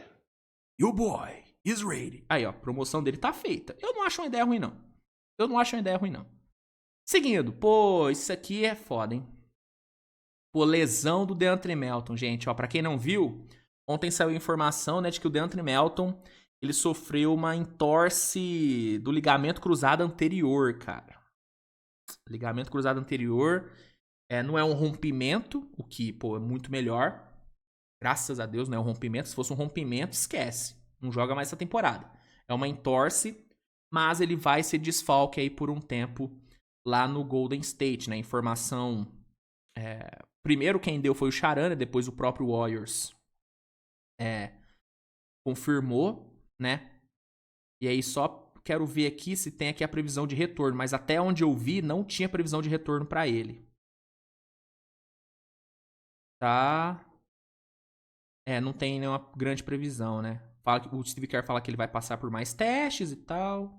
Speaker 1: Your boy is ready. Aí, ó, a promoção dele tá feita. Eu não acho uma ideia ruim, não. Seguindo. Pô, isso aqui é foda, hein? Pô, lesão do DeAndre Melton, gente. Ó, pra quem não viu, ontem saiu informação, né, de que o DeAndre Melton, ele sofreu uma entorse do ligamento cruzado anterior, cara. Ligamento cruzado anterior não é um rompimento, o que, pô, é muito melhor. Graças a Deus não é um rompimento. Se fosse um rompimento, esquece. Não joga mais essa temporada. É uma entorse, mas ele vai ser desfalque aí por um tempo lá no Golden State, né? Informação... primeiro quem deu foi o Charana, depois o próprio Warriors confirmou, né? E aí só quero ver aqui se tem aqui a previsão de retorno, mas até onde eu vi não tinha previsão de retorno pra ele. Tá? Não tem nenhuma grande previsão, né? O Steve Kerr fala que ele vai passar por mais testes e tal.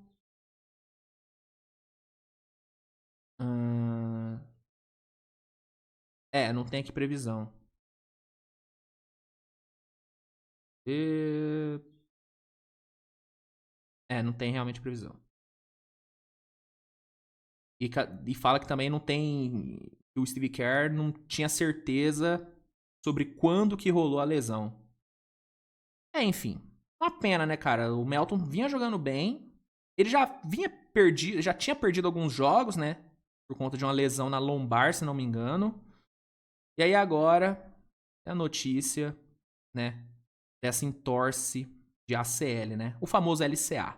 Speaker 1: Não tem aqui previsão. Não tem realmente previsão. E fala que também não tem... O Steve Kerr não tinha certeza sobre quando que rolou a lesão. Enfim. Uma pena, né, cara? O Melton vinha jogando bem. Ele já tinha perdido alguns jogos, né? Por conta de uma lesão na lombar, se não me engano. E aí agora, a notícia, né? Dessa entorse de ACL, né? O famoso LCA.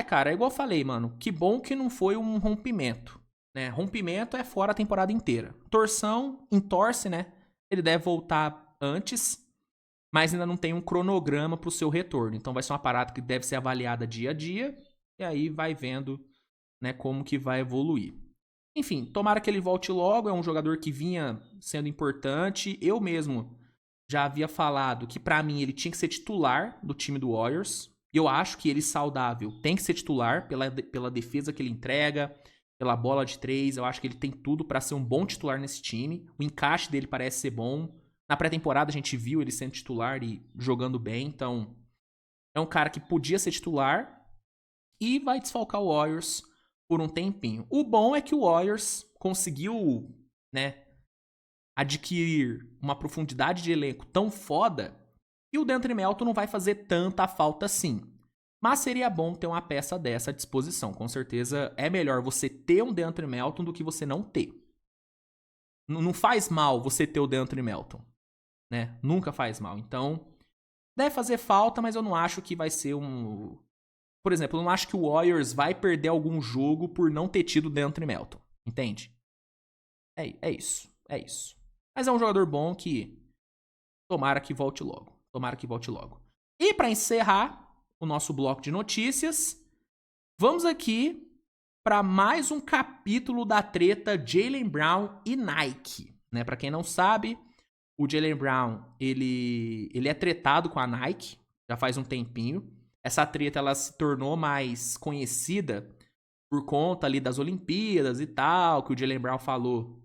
Speaker 1: Cara, é igual eu falei, mano. Que bom que não foi um rompimento, né? Rompimento é fora a temporada inteira. Torção, entorse, né? Ele deve voltar antes, mas ainda não tem um cronograma pro seu retorno. Então vai ser uma parada que deve ser avaliada dia a dia, e aí vai vendo, né, como que vai evoluir. Enfim, tomara que ele volte logo. É um jogador que vinha sendo importante. Eu mesmo já havia falado que pra mim ele tinha que ser titular do time do Warriors. E eu acho que ele saudável tem que ser titular pela defesa que ele entrega, pela bola de 3. Eu acho que ele tem tudo pra ser um bom titular nesse time. O encaixe dele parece ser bom. Na pré-temporada a gente viu ele sendo titular e jogando bem. Então, é um cara que podia ser titular e vai desfalcar o Warriors por um tempinho. O bom é que o Warriors conseguiu, né, adquirir uma profundidade de elenco tão foda que o DeAndre Melton não vai fazer tanta falta assim. Mas seria bom ter uma peça dessa à disposição. Com certeza é melhor você ter um DeAndre Melton do que você não ter. Não faz mal você ter o DeAndre Melton, né? Nunca faz mal. Então, deve fazer falta, mas eu não acho que vai ser um... Por exemplo, eu não acho que o Warriors vai perder algum jogo por não ter tido o DeAndre Melton. Entende? É isso. Mas é um jogador bom que tomara que volte logo. E para encerrar o nosso bloco de notícias, vamos aqui para mais um capítulo da treta Jaylen Brown e Nike, né? Para quem não sabe, o Jaylen Brown, ele é tretado com a Nike já faz um tempinho. Essa treta ela se tornou mais conhecida por conta ali das Olimpíadas e tal, que o Jaylen Brown falou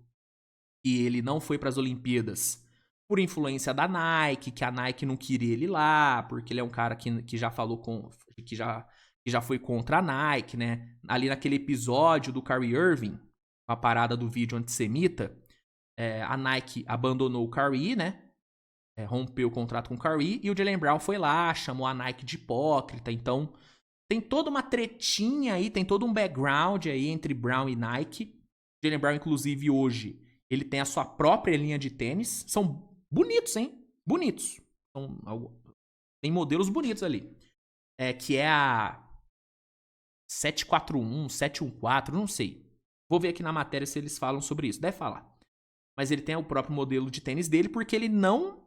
Speaker 1: que ele não foi para as Olimpíadas por influência da Nike, que a Nike não queria ele lá, porque ele é um cara que já falou que que já foi contra a Nike, né? Ali naquele episódio do Kyrie Irving, a parada do vídeo antissemita, a Nike abandonou o Kyrie, né? Rompeu o contrato com o Kyrie, e o Jaylen Brown foi lá, chamou a Nike de hipócrita. Então, tem toda uma tretinha aí, tem todo um background aí entre Brown e Nike. Jaylen Brown, inclusive, hoje, ele tem a sua própria linha de tênis. São bonitos, hein? Bonitos. Tem modelos bonitos ali. Que é a 741, 714, não sei. Vou ver aqui na matéria se eles falam sobre isso. Deve falar. Mas ele tem o próprio modelo de tênis dele porque ele não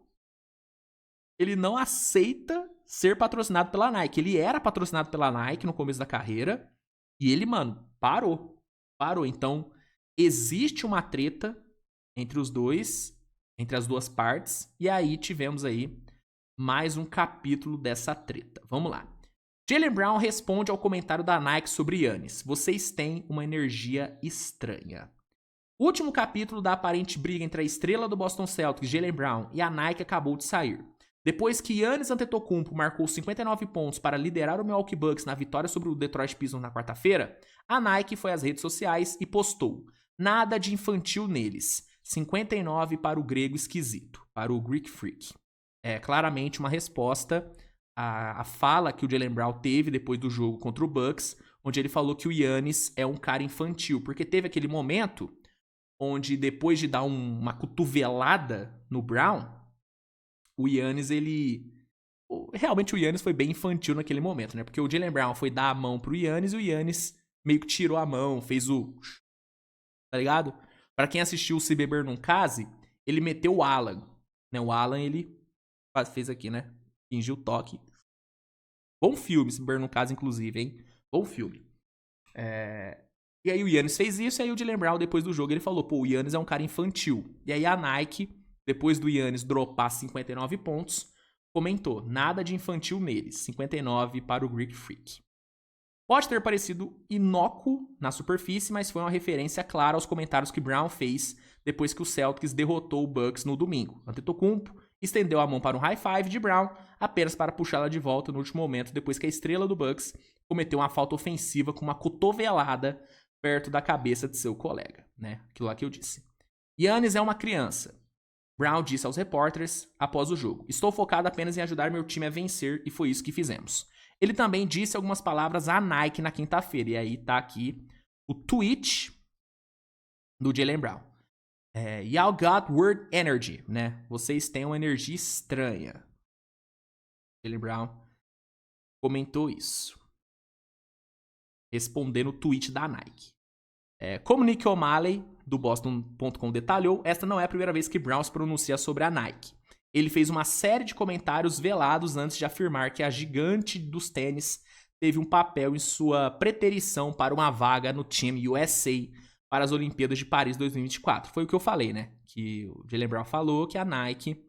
Speaker 1: aceita ser patrocinado pela Nike. Ele era patrocinado pela Nike no começo da carreira e ele, mano, parou. Então, existe uma treta entre os dois, entre as duas partes, e aí tivemos aí mais um capítulo dessa treta. Vamos lá. Jaylen Brown responde ao comentário da Nike sobre Giannis. Vocês têm uma energia estranha. O último capítulo da aparente briga entre a estrela do Boston Celtics, Jaylen Brown, e a Nike acabou de sair. Depois que Giannis Antetokounmpo marcou 59 pontos para liderar o Milwaukee Bucks na vitória sobre o Detroit Pistons na quarta-feira, a Nike foi às redes sociais e postou: nada de infantil neles. 59 para o grego esquisito, para o Greek Freak. Claramente uma resposta à fala que o Jaylen Brown teve depois do jogo contra o Bucks, onde ele falou que o Giannis é um cara infantil, porque teve aquele momento onde depois de dar uma cotovelada no Brown, o Giannis, realmente o Giannis foi bem infantil naquele momento, né? Porque o Jaylen Brown foi dar a mão pro Giannis e o Giannis meio que tirou a mão, fez o... Tá ligado? Pra quem assistiu o Se Beber Não Case, ele meteu o Alan. Né? O Alan, ele fez aqui, né? Fingiu o toque. Bom filme, Se Beber Não Case, inclusive, hein? Bom filme. E aí o Giannis fez isso, e aí o Jaylen Brown, depois do jogo, ele falou, pô, o Giannis é um cara infantil. E aí a Nike, depois do Giannis dropar 59 pontos, comentou, nada de infantil neles, 59 para o Greek Freak. Pode ter parecido inócuo na superfície, mas foi uma referência clara aos comentários que Brown fez depois que o Celtics derrotou o Bucks no domingo. Antetokounmpo estendeu a mão para um high five de Brown, apenas para puxá-la de volta no último momento, depois que a estrela do Bucks cometeu uma falta ofensiva com uma cotovelada perto da cabeça de seu colega, né? Aquilo lá que eu disse. Giannis é uma criança. Brown disse aos repórteres após o jogo: estou focado apenas em ajudar meu time a vencer e foi isso que fizemos. Ele também disse algumas palavras à Nike na quinta-feira. E aí tá aqui o tweet do Jaylen Brown. Y'all got weird energy, né? Vocês têm uma energia estranha. Jaylen Brown comentou isso, respondendo o tweet da Nike. Como Nick O'Malley, do Boston.com, detalhou, esta não é a primeira vez que Brown se pronuncia sobre a Nike. Ele fez uma série de comentários velados antes de afirmar que a gigante dos tênis teve um papel em sua preterição para uma vaga no time USA para as Olimpíadas de Paris 2024. Foi o que eu falei, né? Que o Jaylen Brown falou que a Nike,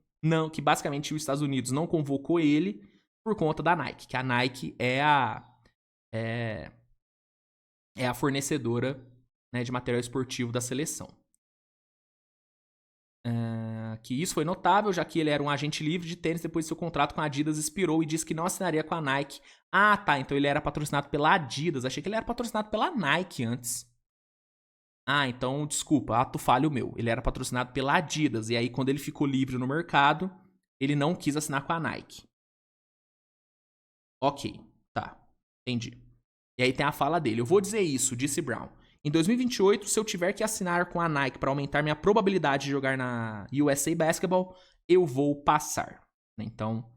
Speaker 1: que basicamente os Estados Unidos não convocou ele por conta da Nike, que a Nike é a fornecedora, né, de material esportivo da seleção. Que isso foi notável, já que ele era um agente livre de tênis depois de seu contrato com a Adidas expirou e disse que não assinaria com a Nike. Ah, tá, então ele era patrocinado pela Adidas. Achei que ele era patrocinado pela Nike antes. Ah, então, desculpa, ato falho meu. Ele era patrocinado pela Adidas, e aí quando ele ficou livre no mercado, ele não quis assinar com a Nike. Ok, tá, entendi. E aí tem a fala dele. Eu vou dizer isso, disse Brown. Em 2028, se eu tiver que assinar com a Nike para aumentar minha probabilidade de jogar na USA Basketball, eu vou passar. Então,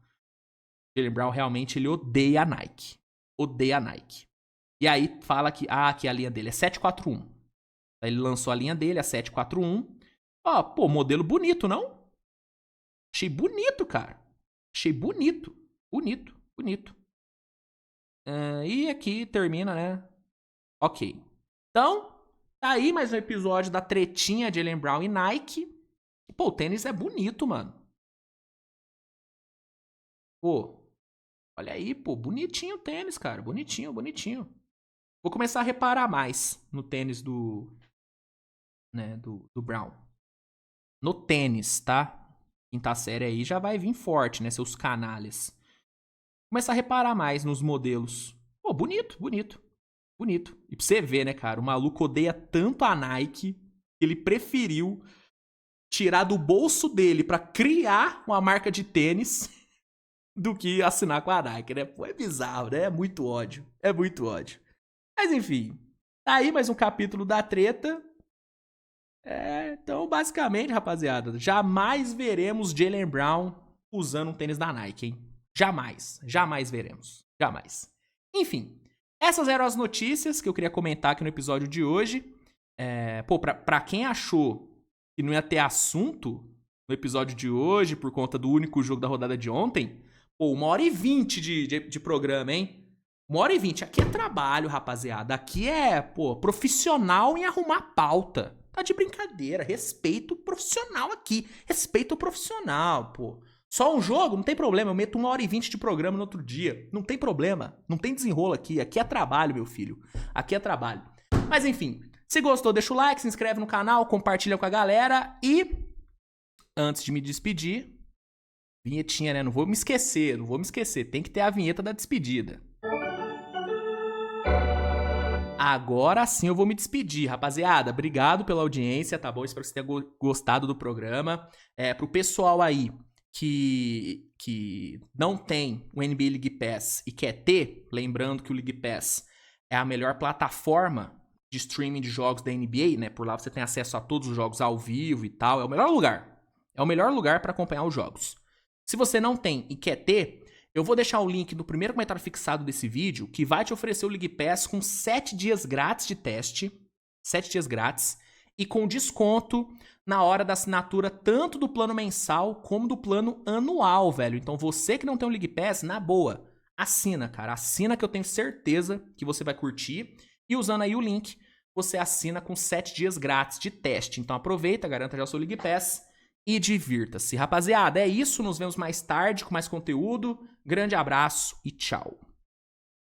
Speaker 1: Jaylen Brown realmente ele odeia a Nike. Odeia a Nike. E aí fala que a linha dele é 741. Aí ele lançou a linha dele, a 741. Ó, pô, modelo bonito, não? Achei bonito, cara. Achei bonito. Bonito, bonito. E aqui termina, né? Ok. Então, tá aí mais um episódio da tretinha de Jaylen Brown e Nike. Pô, o tênis é bonito, mano. Pô, olha aí, pô, bonitinho o tênis, cara. Bonitinho, bonitinho. Vou começar a reparar mais no tênis do Brown. No tênis, tá? Quinta série aí já vai vir forte, né, seus canalhas. Começar a reparar mais nos modelos. Pô, bonito. E pra você ver, né, cara, o maluco odeia tanto a Nike que ele preferiu tirar do bolso dele pra criar uma marca de tênis do que assinar com a Nike, né? Pô, é bizarro, né? É muito ódio. Mas enfim, tá aí mais um capítulo da treta. Então, basicamente, rapaziada, jamais veremos Jaylen Brown usando um tênis da Nike, hein? Jamais veremos. Jamais. Enfim, essas eram as notícias que eu queria comentar aqui no episódio de hoje. Pra quem achou que não ia ter assunto no episódio de hoje por conta do único jogo da rodada de ontem, 1h20 de programa, hein? 1h20. Aqui é trabalho, rapaziada. Aqui é, profissional em arrumar pauta. Tá de brincadeira. Respeito profissional aqui. Respeito profissional, pô. Só um jogo? Não tem problema. Eu meto 1h20 de programa no outro dia. Não tem problema. Não tem desenrolo aqui. Aqui é trabalho, meu filho. Aqui é trabalho. Mas enfim. Se gostou, deixa o like, se inscreve no canal, compartilha com a galera. E antes de me despedir, vinhetinha, né? Não vou me esquecer. Tem que ter a vinheta da despedida. Agora sim eu vou me despedir, rapaziada. Obrigado pela audiência, tá bom? Espero que você tenha gostado do programa. Pro pessoal aí que não tem o NBA League Pass e quer ter, lembrando que o League Pass é a melhor plataforma de streaming de jogos da NBA, né? Por lá você tem acesso a todos os jogos ao vivo e tal. É o melhor lugar. É o melhor lugar para acompanhar os jogos. Se você não tem e quer ter, eu vou deixar o link do primeiro comentário fixado desse vídeo, que vai te oferecer o League Pass com 7 dias grátis de teste. 7 dias grátis. E com desconto na hora da assinatura, tanto do plano mensal como do plano anual, velho. Então você que não tem o League Pass, na boa, assina, cara. Assina que eu tenho certeza que você vai curtir. E usando aí o link, você assina com 7 dias grátis de teste. Então aproveita, garanta já o seu League Pass e divirta-se. Rapaziada, é isso. Nos vemos mais tarde com mais conteúdo. Grande abraço e tchau.